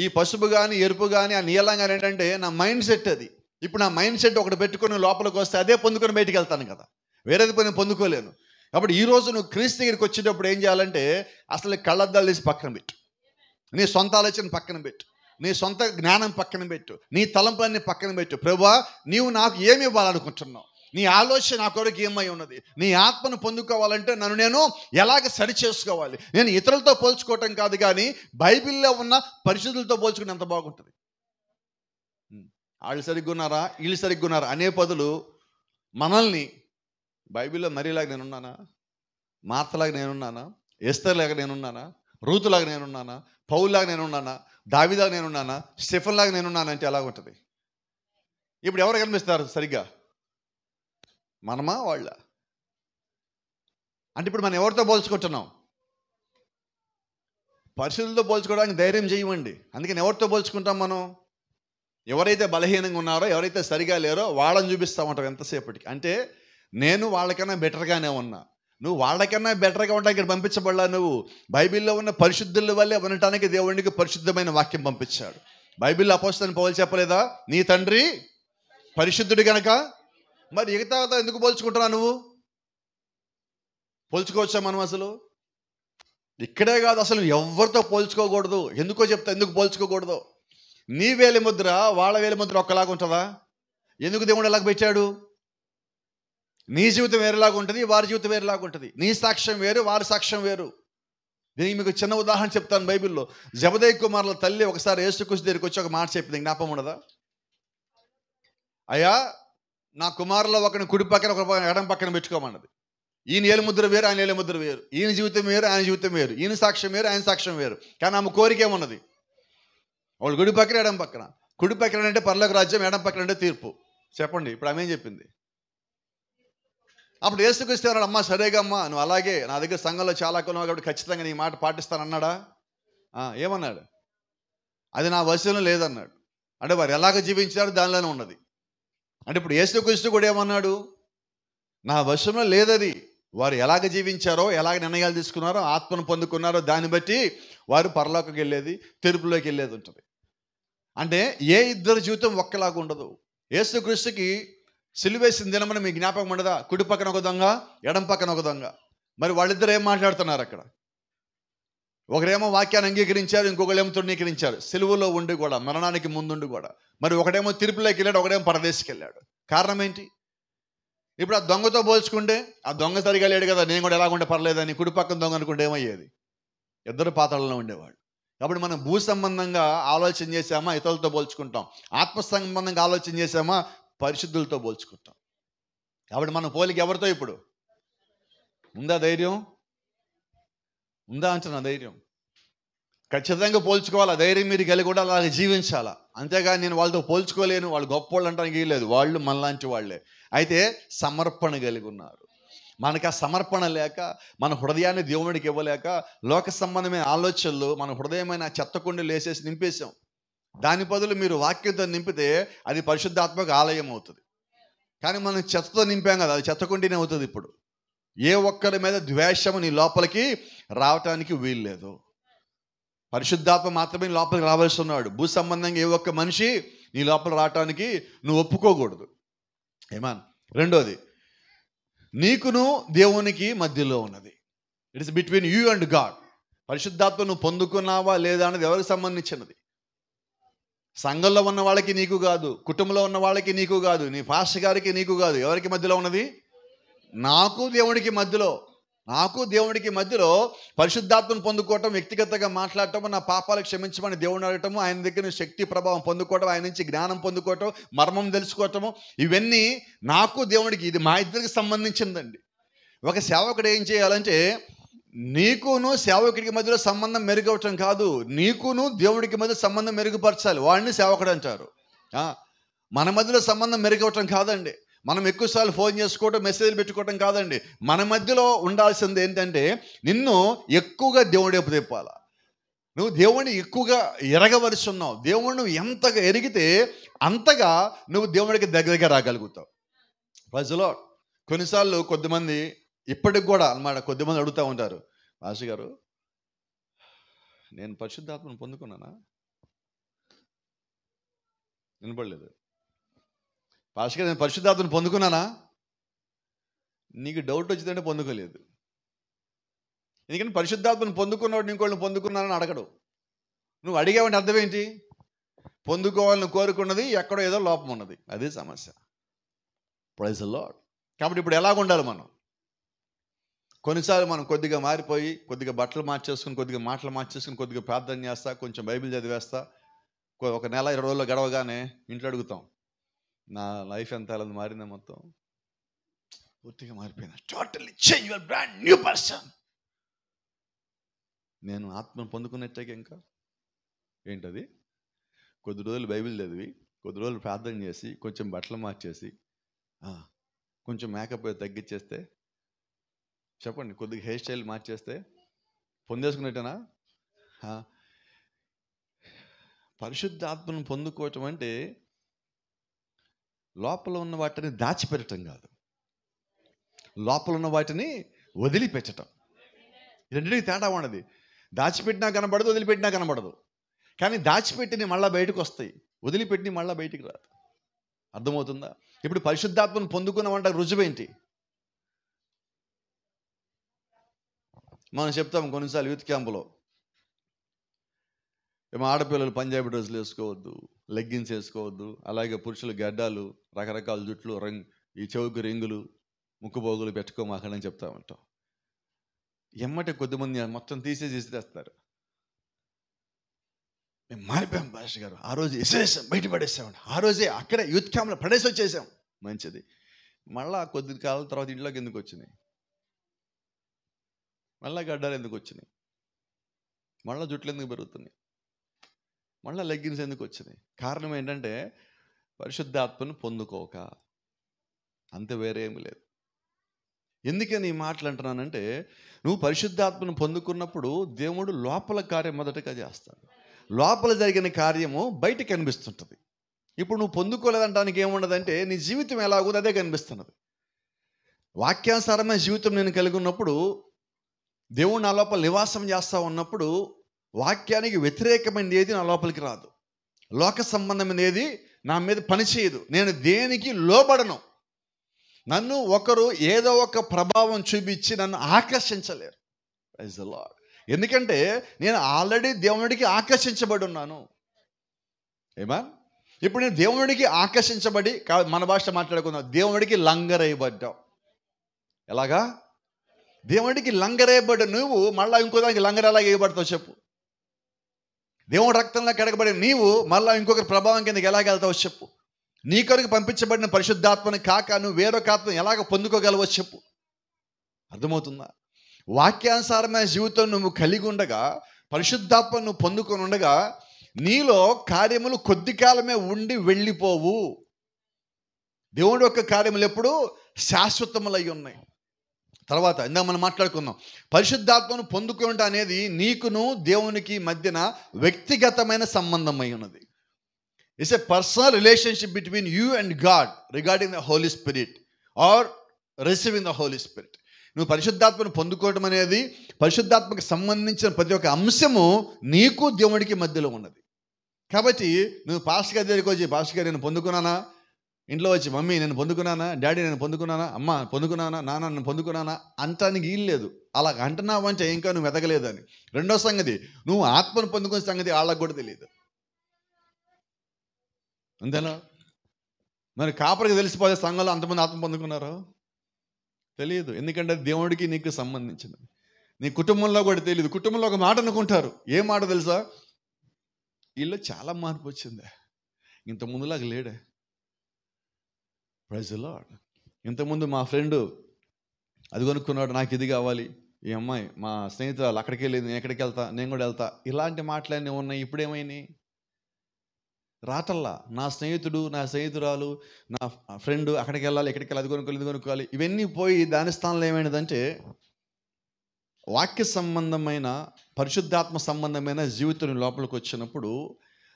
ఈ పసుపు కానీ ఎరుపు కానీ ఆ నీలం కానీ ఏంటంటే నా మైండ్ సెట్ అది. ఇప్పుడు నా మైండ్ సెట్ ఒకటి పెట్టుకుని లోపలికి వస్తే అదే పొందుకొని బయటికి వెళ్తాను కదా, వేరేది నేను పొందుకోలేను. కాబట్టి ఈరోజు నువ్వు క్రీస్తు దగ్గరికి వచ్చేటప్పుడు ఏం చేయాలంటే, అసలు కళ్ళద్దాలు తీసి పక్కన పెట్టు, నీ సొంత ఆలోచన పక్కన పెట్టు, నీ సొంత జ్ఞానం పక్కన పెట్టు, నీ తలంపులన్నీ పక్కన పెట్టు. ప్రభువా, నీవు నాకు ఏమి ఇవ్వాలనుకుంటున్నావు, నీ ఆలోచన నా కొరకు ఏమై ఉన్నది, నీ ఆత్మను పొందుకోవాలంటే నన్ను నేను ఎలాగ సరి చేసుకోవాలి. నేను ఇతరులతో పోల్చుకోవటం కాదు, కానీ బైబిల్లో ఉన్న పరిశుద్ధులతో పోల్చుకుని ఎంత బాగుంటుంది. వాళ్ళు సరిగ్గా ఉన్నారా, వీళ్ళు సరిగ్గా ఉన్నారా అనే బదులు మనల్ని బైబిల్లో మరీలాగా నేనున్నానా, మార్తలాగా నేనున్నానా, ఎస్తర్లాగా నేనున్నానా, రూతులాగా నేనున్నానా, పౌల్లాగా నేనున్నానా, దావీదాగా నేనున్నానా, స్టెఫెన్లాగా నేనున్నానా అంటే ఎలాగ ఉంటుంది? ఇప్పుడు ఎవరు కనిపిస్తారు సరిగ్గా, మనమా వాళ్ళ? అంటే ఇప్పుడు మనం ఎవరితో పోల్చుకుంటున్నాం? పరిశుద్ధులతో పోల్చుకోవడానికి ధైర్యం చేయమండి. అందుకని ఎవరితో పోల్చుకుంటాం మనం? ఎవరైతే బలహీనంగా ఉన్నారో, ఎవరైతే సరిగా లేరో వాళ్ళని చూపిస్తూ ఉంటాం ఎంతసేపటికి. అంటే నేను వాళ్ళకన్నా బెటర్గానే ఉన్నా, నువ్వు వాళ్ళకన్నా బెటర్గా ఉండడానికి ఇక్కడ పంపించబడలా. నువ్వు బైబిల్లో ఉన్న పరిశుద్ధుల వల్లే ఉండటానికి దేవునికి పరిశుద్ధమైన వాక్యం పంపించాడు. బైబిల్లో అపోస్తలుడైన పౌలు చెప్పలేదా, నీ తండ్రి పరిశుద్ధుడు గనక? మరి ఎగతాతో ఎందుకు పోల్చుకుంటున్నావు నువ్వు? పోల్చుకోవచ్చా మనం? అసలు ఇక్కడే కాదు, అసలు ఎవరితో పోల్చుకోకూడదు. ఎందుకో చెప్తా, ఎందుకు పోల్చుకోకూడదు. నీ వేలి ముద్ర వాళ్ళ వేలి ముద్ర ఒక్కలాగా ఉంటుందా? ఎందుకు దేవుడు ఎలాగ పెట్టాడు? నీ జీవితం వేరేలాగా ఉంటుంది, వారి జీవితం వేరేలాగా ఉంటుంది. నీ సాక్ష్యం వేరు, వారి సాక్ష్యం వేరు. దీనికి మీకు చిన్న ఉదాహరణ చెప్తాను. బైబిల్లో జబదయి కుమారుల తల్లి ఒకసారి యేసుక్రీస్తు దగ్గరికి వచ్చి ఒక మాట చెప్పింది, జ్ఞాపకం ఉండదా? అయ్యా, నా కుమారులో ఒకరిని కుడి పక్కన ఒక ఎడం పక్కన పెట్టుకోమన్నది. ఈయన ఏలుముద్ర వేరు, ఆయన ఏలుముద్ర వేరు. ఈయన జీవితం వేరు, ఆయన జీవితం వేరు. ఈయన సాక్ష్యం వేరు, ఆయన సాక్ష్యం వేరు. కానీ ఆమె కోరిక ఏమున్నది? వాళ్ళు కుడి పక్కన, ఎడం పక్కన. కుడి పక్కన అంటే పరలోక రాజ్యం, ఎడం పక్కన అంటే తీర్పు. చెప్పండి, ఇప్పుడు ఆమె ఏం చెప్పింది? అప్పుడు యేసుక్రీస్తు అన్నాడు, అమ్మా సరేగా అమ్మా, నువ్వు అలాగే నా దగ్గర సంఘంలో చాలా కొన్నావు కాబట్టి ఖచ్చితంగా నీ మాట పాటిస్తానన్నాడా? ఏమన్నాడు? అది నా వశంలో లేదన్నాడు. అంటే వారు ఎలాగ జీవించారో దానిలోనే ఉన్నది. అంటే ఇప్పుడు యేసుక్రీస్తు కూడా ఏమన్నాడు? నా వశంలో లేదది. వారు ఎలాగ జీవించారో, ఎలాగ నిర్ణయాలు తీసుకున్నారో, ఆత్మను పొందుకున్నారో దాన్ని బట్టి వారు పరలోకకి వెళ్ళేది, తీర్పులోకి వెళ్ళేది ఉంటుంది. అంటే ఏ ఇద్దరు జీవితం ఒక్కలాగా ఉండదు. యేసుక్రీస్తుకి సిలువేసిన దినమన మీ జ్ఞాపకం ఉండదా? కుడి పక్కన ఒక దొంగ, ఎడం పక్కన ఒక దొంగ. మరి వాళ్ళిద్దరు ఏం మాట్లాడుతున్నారు అక్కడ? ఒకరేమో వాక్యాన్ని అంగీకరించారు, ఇంకొకరేమో తృణీకరించారు. సిలువలో ఉండి కూడా, మరణానికి ముందుండి కూడా. మరి ఒకడేమో తీర్పులోకి వెళ్ళాడు, ఒకడేమో పరదేశికి వెళ్ళాడు. కారణం ఏంటి? ఇప్పుడు ఆ దొంగతో పోల్చుకుంటే, ఆ దొంగ సరిగా లేడు కదా, నేను కూడా ఎలాగుంటే పర్లేదని కుడి పక్కన దొంగ అనుకుంటే ఏమయ్యేది? ఇద్దరు పాతాళంలో ఉండేవాడు. కాబట్టి మనం భూ సంబంధంగా ఆలోచన చేసామా, ఇతరులతో పోల్చుకుంటాం. ఆత్మ సంబంధంగా ఆలోచన చేసామా, పరిశుద్ధులతో పోల్చుకుంటాం. కాబట్టి మన పోలిక ఎవరితో? ఇప్పుడు ఉందా ధైర్యం? ఉందా అంటున్నా ధైర్యం? ఖచ్చితంగా పోల్చుకోవాలి. ధైర్యం మీరు కలిగి కూడా అలాగే జీవించాలా. అంతేగాని నేను వాళ్ళతో పోల్చుకోలేను, వాళ్ళు గొప్ప వాళ్ళు అంటానికి లేదు. వాళ్ళు మనలాంటి వాళ్ళే. అయితే సమర్పణ కలిగి ఉన్నారు. మనకు ఆ సమర్పణ లేక, మన హృదయాన్ని దేవునికి ఇవ్వలేక, లోక సంబంధమైన ఆలోచనలు మన హృదయమైన చెత్త కుండీలు వేసేసి నింపేశాం. దాని బదులు మీరు వాక్యంతో నింపితే అది పరిశుద్ధాత్మక ఆలయం అవుతుంది. కానీ మనం చెత్తతో నింపాం కదా, అది చెత్త కుండీనే అవుతుంది. ఇప్పుడు ఏ ఒక్కరి మీద ద్వేషము నీ లోపలికి రావటానికి వీల్లేదు. పరిశుద్ధాత్మ మాత్రమే లోపలికి రావాల్సి ఉన్నాడు. భూ సంబంధంగా ఏ ఒక్క మనిషి నీ లోపల రావటానికి నువ్వు ఒప్పుకోకూడదు. ఏమాన్? రెండోది, నీకును దేవునికి మధ్యలో ఉన్నది. It is between you and God. పరిశుద్ధాత్మ నువ్వు పొందుకున్నావా లేదా అనేది ఎవరికి సంబంధించినది? సంఘంలో ఉన్న వాళ్ళకి నీకు కాదు, కుటుంబంలో ఉన్న వాళ్ళకి నీకు కాదు, నీ పాస్టర్ గారికి నీకు కాదు. ఎవరికి మధ్యలో ఉన్నది? నాకు దేవుడికి మధ్యలో. నాకు దేవుడికి మధ్యలో పరిశుద్ధాత్మను పొందుకోవటం, వ్యక్తిగతంగా మాట్లాడటం, నా పాపాలు క్షమించమని దేవుడిని అడగటము, ఆయన దగ్గర శక్తి ప్రభావం పొందుకోవటం, ఆయన నుంచి జ్ఞానం పొందుకోవటం, మర్మం తెలుసుకోవటము, ఇవన్నీ నాకు దేవుడికి, ఇది మా ఇద్దరికి సంబంధించిందండి. ఒక సేవకుడు ఏం చేయాలంటే, నీకును సేవకుడికి మధ్యలో సంబంధం మెరుగవటం కాదు, నీకును దేవుడికి మధ్య సంబంధం మెరుగుపరచాలి. వాడిని సేవకుడు అంటారు. మన మధ్యలో సంబంధం మెరుగవటం కాదండి. మనం ఎక్కువసార్లు ఫోన్ చేసుకోవటం, మెసేజ్లు పెట్టుకోవటం కాదండి. మన మధ్యలో ఉండాల్సింది ఏంటంటే, నిన్ను ఎక్కువగా దేవుడి వైపు తిప్పాలా. నువ్వు దేవుడిని ఎక్కువగా ఎరగవలసున్నావు. దేవుడు నువ్వు ఎంతగా ఎరిగితే అంతగా నువ్వు దేవుడికి దగ్గరగా రాగలుగుతావు. ప్రజలో కొన్నిసార్లు కొద్దిమంది ఇప్పటికి కూడా అన్నమాట, కొద్దిమంది అడుగుతూ ఉంటారు, పాస్టర్ గారు నేను పరిశుద్ధాత్మను పొందుకున్నానా? వినపడలేదు. పాస్టర్ గారు నేను పరిశుద్ధాత్మను పొందుకున్నానా? నీకు డౌట్ వచ్చిందంటే పొందుకోలేదు. ఎందుకంటే పరిశుద్ధాత్మను పొందుకున్నవాడు ఇంకోళ్ళని పొందుకున్నానని అడగడు. నువ్వు అడిగావంటే అర్థం ఏంటి? పొందుకోవాలని కోరుకున్నది ఎక్కడో ఏదో లోపం ఉన్నది. అదే సమస్య. Praise the lord. కాబట్టి ఇప్పుడు ఎలాగ ఉండాలి మనం? కొన్నిసార్లు మనం కొద్దిగా మారిపోయి, కొద్దిగా బట్టలు మార్చేసుకుని, కొద్దిగా మాటలు మార్చేసుకుని, కొద్దిగా ప్రార్థన చేస్తా, కొంచెం బైబిల్ చదివేస్తా, ఒక నెల 20 రోజుల్లో గడవగానే ఇంట్లో అడుగుతాం, నా లైఫ్ ఎంత అలా మారిందా? మొత్తం పూర్తిగా మారిపోయినా. Totally change, your brand new person. నేను ఆత్మను పొందుకున్నట్టే. ఇంకా ఏంటది? కొద్ది రోజులు బైబిల్ చదివి, కొద్ది రోజులు ప్రార్థన చేసి, కొంచెం బట్టలు మార్చేసి, కొంచెం మేకప్ తగ్గించేస్తే, చెప్పండి, కొద్దిగా హెయిర్ స్టైల్ మార్చేస్తే పొందేసుకున్నట్టేనా? పరిశుద్ధాత్మను పొందుకోవటం అంటే లోపల ఉన్న వాటిని దాచిపెట్టడం కాదు, లోపల ఉన్న వాటిని వదిలిపెట్టడం. రెండింటికి తేడా ఉన్నది. దాచిపెట్టినా కనబడదు, వదిలిపెట్టినా కనబడదు. కానీ దాచిపెట్టిని మళ్ళీ బయటకు వస్తాయి, వదిలిపెట్టిని మళ్ళీ బయటికి రాదు. అర్థమవుతుందా? ఇప్పుడు పరిశుద్ధాత్మను పొందుకున్నామంటే రుజువేంటి? మనం చెప్తాం కొన్నిసార్లు యూత్ క్యాంపులో, ఏమో ఆడపిల్లలు పంజాబీ డ్రెస్సులు వేసుకోవద్దు, లెగ్గిన్స్ వేసుకోవద్దు, అలాగే పురుషులు గడ్డాలు, రకరకాల జుట్లు, ఈ చెవుకు రింగులు, ముక్కుపోగులు పెట్టుకోమాకని చెప్తామంటాం. ఎమ్మటే కొద్దిమంది మొత్తం తీసేసి ఇసిరేస్తారు. మేము మారిపోయాం పాస్టర్ గారు, ఆ రోజు ఇసిరేసాం, బయట పడేసామండి, ఆ రోజే అక్కడే యూత్ క్యాంప్లో పడేసి వచ్చేసాం. మంచిది. మళ్ళా కొద్ది కాలం తర్వాత ఇంట్లోకి ఎందుకు వచ్చినాయి? మళ్ళీ గడ్డాలు ఎందుకు వచ్చినాయి, మళ్ళీ జుట్లు ఎందుకు పెరుగుతున్నాయి, మళ్ళీ లెగ్గిన్స్ ఎందుకు వచ్చినాయి? కారణం ఏంటంటే పరిశుద్ధాత్మను పొందుకోక, అంతే, వేరే ఏమి లేదు. ఎందుకని ఈ మాటలు అంటున్నానంటే, నువ్వు పరిశుద్ధాత్మను పొందుకున్నప్పుడు దేవుడు లోపల కార్యం మొదటగా చేస్తాడు. లోపల జరిగిన కార్యము బయట కనిపిస్తుంటుంది. ఇప్పుడు నువ్వు పొందుకోలేదంటానికి ఏముండదంటే నీ జీవితం ఎలాగో అదే కనిపిస్తున్నది. వాక్యానుసారమైన జీవితం నేను కలిగి ఉన్నప్పుడు, దేవుడు నా లోపల నివాసం చేస్తూ ఉన్నప్పుడు, వాక్యానికి వ్యతిరేకమైనది ఏది నా లోపలికి రాదు. లోక సంబంధమైన ఏది నా మీద పనిచేయదు. నేను దేనికి లోబడను. నన్ను ఒకరు ఏదో ఒక ప్రభావం చూపించి నన్ను ఆకర్షించలేరు. Praise the lord. ఎందుకంటే నేను ఆల్రెడీ దేవుడికి ఆకర్షించబడి ఉన్నాను. ఏమా, ఇప్పుడు నేను దేవుడికి ఆకర్షించబడి, మన భాష మాట్లాడుకుందాం, దేవుడికి లంగరేయబడ్డావు. ఎలాగా? దేవుడికి లంగరేయబడ్డ నువ్వు మళ్ళీ ఇంకో దానికి లంగర ఎలాగ వేయబడతావు చెప్పు? దేవుడి రక్తంలో కడగబడి నీవు మళ్ళీ ఇంకొకరి ప్రభావం కిందకి ఎలాగెళ్తావు చెప్పు? నీ కొరకు పంపించబడిన పరిశుద్ధాత్మని కాక నువ్వు వేరొక ఆత్మను ఎలాగ పొందుకోగలవో చెప్పు? అర్థమవుతుందా? వాక్యానుసారమైన జీవితం నువ్వు కలిగి ఉండగా, పరిశుద్ధాత్మను నువ్వు పొందుకొని ఉండగా, నీలో కార్యములు కొద్ది కాలమే ఉండి వెళ్ళిపోవు. దేవుడి యొక్క కార్యములు ఎప్పుడు శాశ్వతములై ఉన్నాయి. తర్వాత ఇందాక మనం మాట్లాడుకుందాం, పరిశుద్ధాత్మను పొందుకుంటా అనేది నీకును దేవునికి మధ్యన వ్యక్తిగతమైన సంబంధమై ఉన్నది. It's a personal relationship between you and God regarding the Holi spirit or receiving the Holi spirit. నువ్వు పరిశుద్ధాత్మను పొందుకోవడం అనేది, పరిశుద్ధాత్మకు సంబంధించిన ప్రతి ఒక్క అంశము నీకు దేవుడికి మధ్యలో ఉన్నది. కాబట్టి నువ్వు పాస్టర్ గారి దగ్గరికి వచ్చి, పాస్టర్ గారు నేను పొందుకున్నానా, ఇంట్లో వచ్చి మమ్మీ నేను పొందుకున్నానా, డాడీ నేను పొందుకున్నానా, అమ్మ పొందుకున్నానా, నాన్న నేను పొందుకున్నానా అంటానికి వీల్లేదు. అలా అంటున్నావంటే ఇంకా నువ్వు ఎదగలేదని. రెండో సంగతి, నువ్వు ఆత్మను పొందుకునే సంగతి వాళ్ళకు కూడా తెలియదు. అంతేనా? మరి కాపరికి తెలిసిపోయే సంఘంలో అంతమంది ఆత్మ పొందుకున్నారో తెలియదు. ఎందుకంటే దేవుడికి నీకు సంబంధించినది. నీ కుటుంబంలో కూడా తెలియదు. కుటుంబంలో ఒక మాట అనుకుంటారు. ఏ మాట తెలుసా? వీళ్ళు చాలా మార్పు వచ్చిందే, ఇంత ముందులాగా లేడే. Praise the lord. ఇంతకుముందు మా ఫ్రెండ్ అది కొనుక్కున్నాడు, నాకు ఇది కావాలి. ఈ అమ్మాయి మా స్నేహితురాలు అక్కడికి వెళ్ళింది, నేను ఎక్కడికి వెళ్తా, నేను కూడా వెళ్తా. ఇలాంటి మాటలన్నీ ఉన్నాయి. ఇప్పుడు ఏమైనాయి? రాటల్లా. నా స్నేహితుడు, నా స్నేహితురాలు, నా ఫ్రెండ్ అక్కడికి వెళ్ళాలి, ఎక్కడికి వెళ్ళాలి, అది కొనుక్కోవాలి, ఇది కొనుక్కోవాలి. ఇవన్నీ పోయి దాని స్థానంలో ఏమైనదంటే వాక్య సంబంధమైన, పరిశుద్ధాత్మ సంబంధమైన జీవితం లోపలికి వచ్చినప్పుడు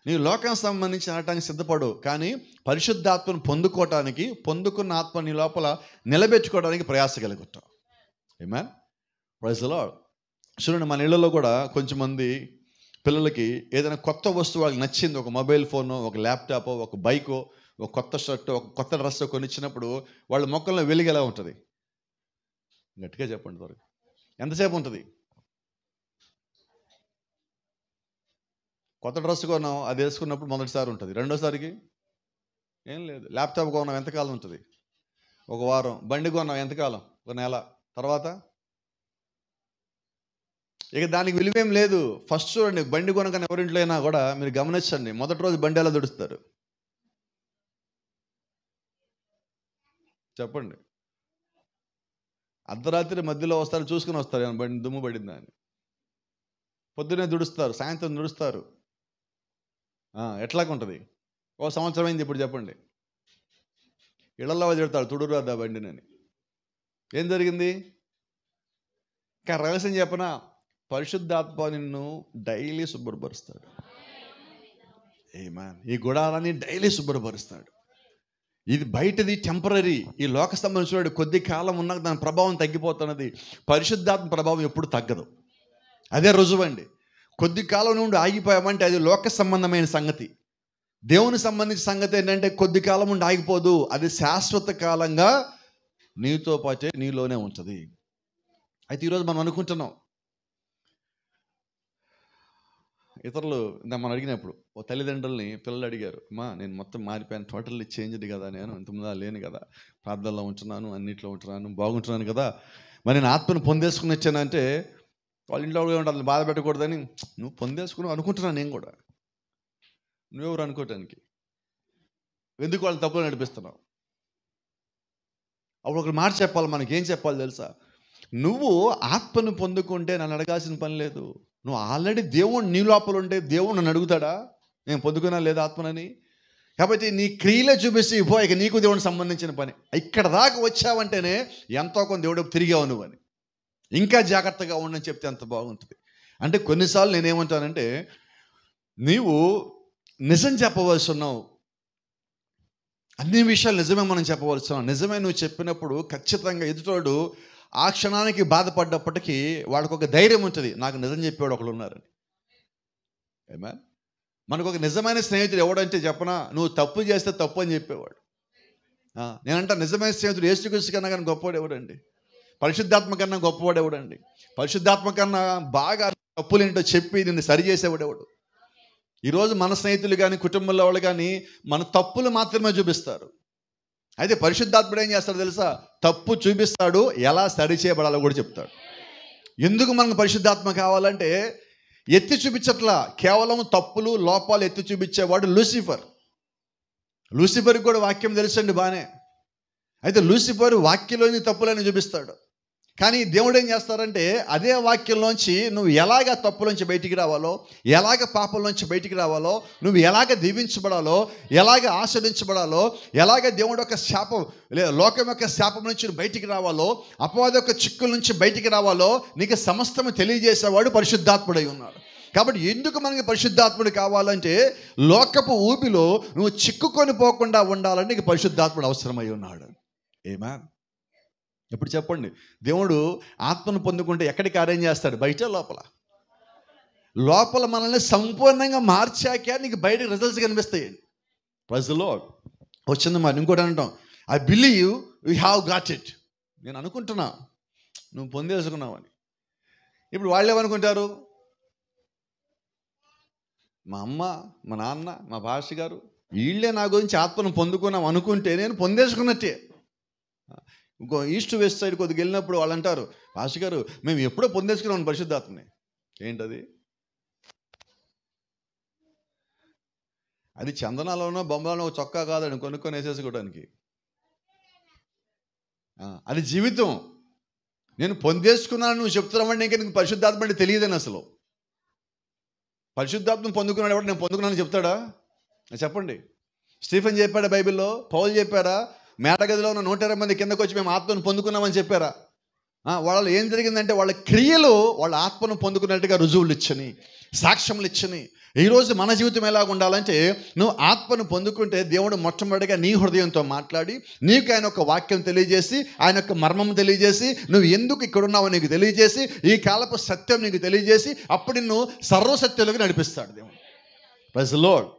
నీవు లోకానికి సంబంధించి అనటానికి సిద్ధపడు, కానీ పరిశుద్ధాత్మను పొందుకోవటానికి, పొందుకున్న ఆత్మ నీ లోపల నిలబెట్టుకోవడానికి ప్రయాస కలుగుతావు. ఆమేన్. Praise the Lord. చూడండి, మన ఇళ్లలో కూడా కొంచెం మంది పిల్లలకి ఏదైనా కొత్త వస్తువు వాళ్ళకి నచ్చింది, ఒక మొబైల్ ఫోను, ఒక ల్యాప్టాప్, ఒక బైకో, ఒక కొత్త షర్టు, ఒక కొత్త డ్రెస్ కొనిచ్చినప్పుడు వాళ్ళ మొక్కల్లో వెలుగు ఎలా ఉంటుంది? గట్టిగా చెప్పండి త్వరగా. ఎంతసేపు ఉంటుంది? కొత్త డ్రెస్ కొన్నాం, అది వేసుకున్నప్పుడు మొదటిసారి ఉంటుంది, రెండోసారికి ఏం లేదు. ల్యాప్టాప్ కొన్నాం, ఎంతకాలం ఉంటుంది? ఒక వారం. బండి కొన్నాం, ఎంతకాలం? ఒక నెల. తర్వాత ఇక దానికి విలువేం లేదు. ఫస్ట్ చూడండి, బండి కొనకని ఎవరింట్లో అయినా కూడా మీరు గమనించండి, మొదటి రోజు బండి ఎలా దుడుస్తారు చెప్పండి? అర్ధరాత్రి మధ్యలో వస్తారు, చూసుకుని వస్తారు బండి దుమ్ము పడిందా అని. పొద్దున్నే దుడుస్తారు, సాయంత్రం దుడుస్తారు. ఎట్లాగుంటుంది? ఓ సంవత్సరం అయింది ఇప్పుడు చెప్పండి. ఇళ్లలో చెడతాడు, తుడురాదా బండినని. ఏం జరిగింది? కానీ రహస్యం చెప్పనా, పరిశుద్ధాత్మ నిన్ను డైలీ శుభ్రపరుస్తాడు. ఆమేన్. ఈ గుడారాన్ని డైలీ శుభ్రపరుస్తాడు. ఇది బయటది టెంపరరీ. ఈ లోక సంబంధించిన కొద్ది కాలం ఉన్నాక దాని ప్రభావం తగ్గిపోతున్నది. పరిశుద్ధాత్మ ప్రభావం ఎప్పుడు తగ్గదు. అదే రుజువండి. కొద్ది కాలం నుండి ఆగిపోయామంటే అది లోక సంబంధమైన సంగతి. దేవుని సంబంధించిన సంగతి ఏంటంటే కొద్ది కాలం నుండి ఆగిపోదు, అది శాశ్వత కాలంగా నీతో పాటే నీలోనే ఉంటుంది. అయితే ఈరోజు మనం అనుకుంటున్నాం, ఇతరులు మనం అడిగినప్పుడు, ఓ తల్లిదండ్రుల్ని పిల్లలు అడిగారు, అమ్మా నేను మొత్తం మారిపోయాను, టోటల్లీ చేంజ్డ్ కదా, నేను ఇంతకుముందు లేను కదా, ప్రార్థనలో ఉంటున్నాను, అన్నింటిలో ఉంటున్నాను, బాగుంటున్నాను కదా, మరి నేను ఆత్మను పొందేసుకుని వచ్చానంటే వాళ్ళ ఇంట్లో ఉంటుంది, బాధ పెట్టకూడదని. నువ్వు పొందేసుకున్నావు అనుకుంటున్నాను నేను కూడా, నువ్వెవరు అనుకోవటానికి? ఎందుకు వాళ్ళు తప్పులు నడిపిస్తున్నావు? అప్పుడు ఒక మాట చెప్పాలి, మనకి ఏం చెప్పాలి తెలుసా? నువ్వు ఆత్మను పొందుకుంటే నన్ను అడగాల్సిన పని లేదు. నువ్వు ఆల్రెడీ దేవుడు నీ లోపల ఉంటే దేవుడు నన్ను అడుగుతాడా నేను పొందుకున్నా లేదా ఆత్మనని? కాబట్టి నీ క్రియలే చూపిస్తే ఇపో ఇక నీకు దేవుడికి సంబంధించిన పని. ఇక్కడ దాకా వచ్చావంటేనే ఎంతో కొంత దేవుడు తిరిగావు నువ్వని. ఇంకా జాగ్రత్తగా ఉండని చెప్తే అంత బాగుంటుంది. అంటే కొన్నిసార్లు నేనేమంటానంటే, నీవు నిజం చెప్పవలసి ఉన్నావు, అన్ని విషయాలు నిజమే మనం చెప్పవలసి ఉన్నాం. నిజమే నువ్వు చెప్పినప్పుడు ఖచ్చితంగా ఎదుటోడు ఆ క్షణానికి బాధపడ్డప్పటికీ వాడికి ఒక ధైర్యం ఉంటుంది, నాకు నిజం చెప్పేవాడు ఒకళ్ళు ఉన్నారని. ఏమా మనకు ఒక నిజమైన స్నేహితుడు ఎవడంటే చెప్పనా, నువ్వు తప్పు చేస్తే తప్పు అని చెప్పేవాడు. నేనంటా నిజమైన స్నేహితుడు యేసుక్రీస్తు కన్నా కానీ గొప్పవాడు ఎవడండి? పరిశుద్ధాత్మ కన్నా గొప్పవాడు ఎవడండి? పరిశుద్ధాత్మ కన్నా బాగా తప్పులేంటో చెప్పి నిన్ను సరి చేసేవాడు ఎవడు? ఈరోజు మన స్నేహితులు కానీ కుటుంబంలో వాళ్ళు కానీ మన తప్పులు మాత్రమే చూపిస్తారు. అయితే పరిశుద్ధాత్ముడు ఏం చేస్తాడు తెలుసా? తప్పు చూపిస్తాడు, ఎలా సరి చేయబడాలో కూడా చెప్తాడు. ఎందుకు మనకు పరిశుద్ధాత్మ కావాలంటే ఎత్తి చూపించట్లా, కేవలం తప్పులు లోపాలు ఎత్తి చూపించేవాడు లూసిఫర్. లూసిఫర్కి కూడా వాక్యం తెలుసండి బాగానే. అయితే లూసిఫర్ వాక్యంలోని తప్పులని చూపిస్తాడు. కానీ దేవుడు ఏం చేస్తారంటే అదే వాక్యంలోంచి నువ్వు ఎలాగ తప్పులోంచి బయటికి రావాలో, ఎలాగ పాపంలోంచి బయటికి రావాలో, నువ్వు ఎలాగ దీవించబడాలో, ఎలాగ ఆస్వాదించబడాలో, ఎలాగ దేవుడు యొక్క శాపం లోకం యొక్క శాపం నుంచి బయటికి రావాలో, అపవాది యొక్క చిక్కుల నుంచి బయటికి రావాలో నీకు సమస్తము తెలియజేసేవాడు పరిశుద్ధాత్ముడై ఉన్నాడు. కాబట్టి ఎందుకు మనకి పరిశుద్ధాత్ముడు కావాలంటే లోకపు ఊపిలో నువ్వు చిక్కుకొని పోకుండా ఉండాలంటే నీకు పరిశుద్ధాత్ముడు అవసరమై ఉన్నాడు. ఏమా ఇప్పుడు చెప్పండి, దేవుడు ఆత్మను పొందుకుంటే ఎక్కడికి అరేంజ్ చేస్తాడు? బయట లోపల. లోపల మనల్ని సంపూర్ణంగా మార్చాక నీకు బయట రిజల్ట్స్ కనిపిస్తాయి. ప్రజలో వచ్చింది మరి ఇంకోటి అంటాం, I believe you have got it. నేను అనుకుంటున్నా నువ్వు పొందేసుకున్నావు అని. ఇప్పుడు వాళ్ళు ఏమనుకుంటారు? మా అమ్మ, మా నాన్న, మా భాష గారు వీళ్ళే నా గురించి ఆత్మను పొందుకున్నాం అనుకుంటే నేను పొందేసుకున్నట్టే. ఇంకో ఈస్ట్ వెస్ట్ సైడ్ కొద్దిగా వెళ్ళినప్పుడు వాళ్ళు అంటారు, భాష గారు మేము ఎప్పుడో పొందేసుకున్నాం పరిశుద్ధాత్మని. ఏంటది? అది చందనాలోనో బొమ్మలోనో చొక్కా కాదని కొనుక్కొని వేసేసుకోవడానికి. అది జీవితం. నేను పొందేసుకున్నాను నువ్వు చెప్తున్నావంటే ఇంకా నీకు పరిశుద్ధాత్మ అంటే తెలియదని. అసలు పరిశుద్ధాత్మ పొందుకున్నాడు ఎవరు నేను పొందుకున్నాను చెప్తాడా? చెప్పండి. స్టీఫెన్ చెప్పాడా బైబిల్లో? పౌలు చెప్పారా? మేటగదిలో ఉన్న 120 మంది కిందకు వచ్చి మేము ఆత్మను పొందుకున్నామని చెప్పారా? వాళ్ళు ఏం జరిగిందంటే వాళ్ళ క్రియలు వాళ్ళ ఆత్మను పొందుకున్నట్టుగా రుజువులు ఇచ్చని, సాక్ష్యములు ఇచ్చని. ఈరోజు మన జీవితం ఎలాగ ఉండాలంటే, నువ్వు ఆత్మను పొందుకుంటే దేవుడు మొట్టమొదటిగా నీ హృదయంతో మాట్లాడి నీకు ఆయన ఒక వాక్యం తెలియజేసి, ఆయన యొక్క మర్మం తెలియజేసి, నువ్వు ఎందుకు ఇక్కడ ఉన్నావో నీకు తెలియజేసి, ఈ కాలపు సత్యం నీకు తెలియజేసి అప్పుడు నిన్ను సర్వసత్యంలోకి నడిపిస్తాడు దేవుడు. Praise the lord.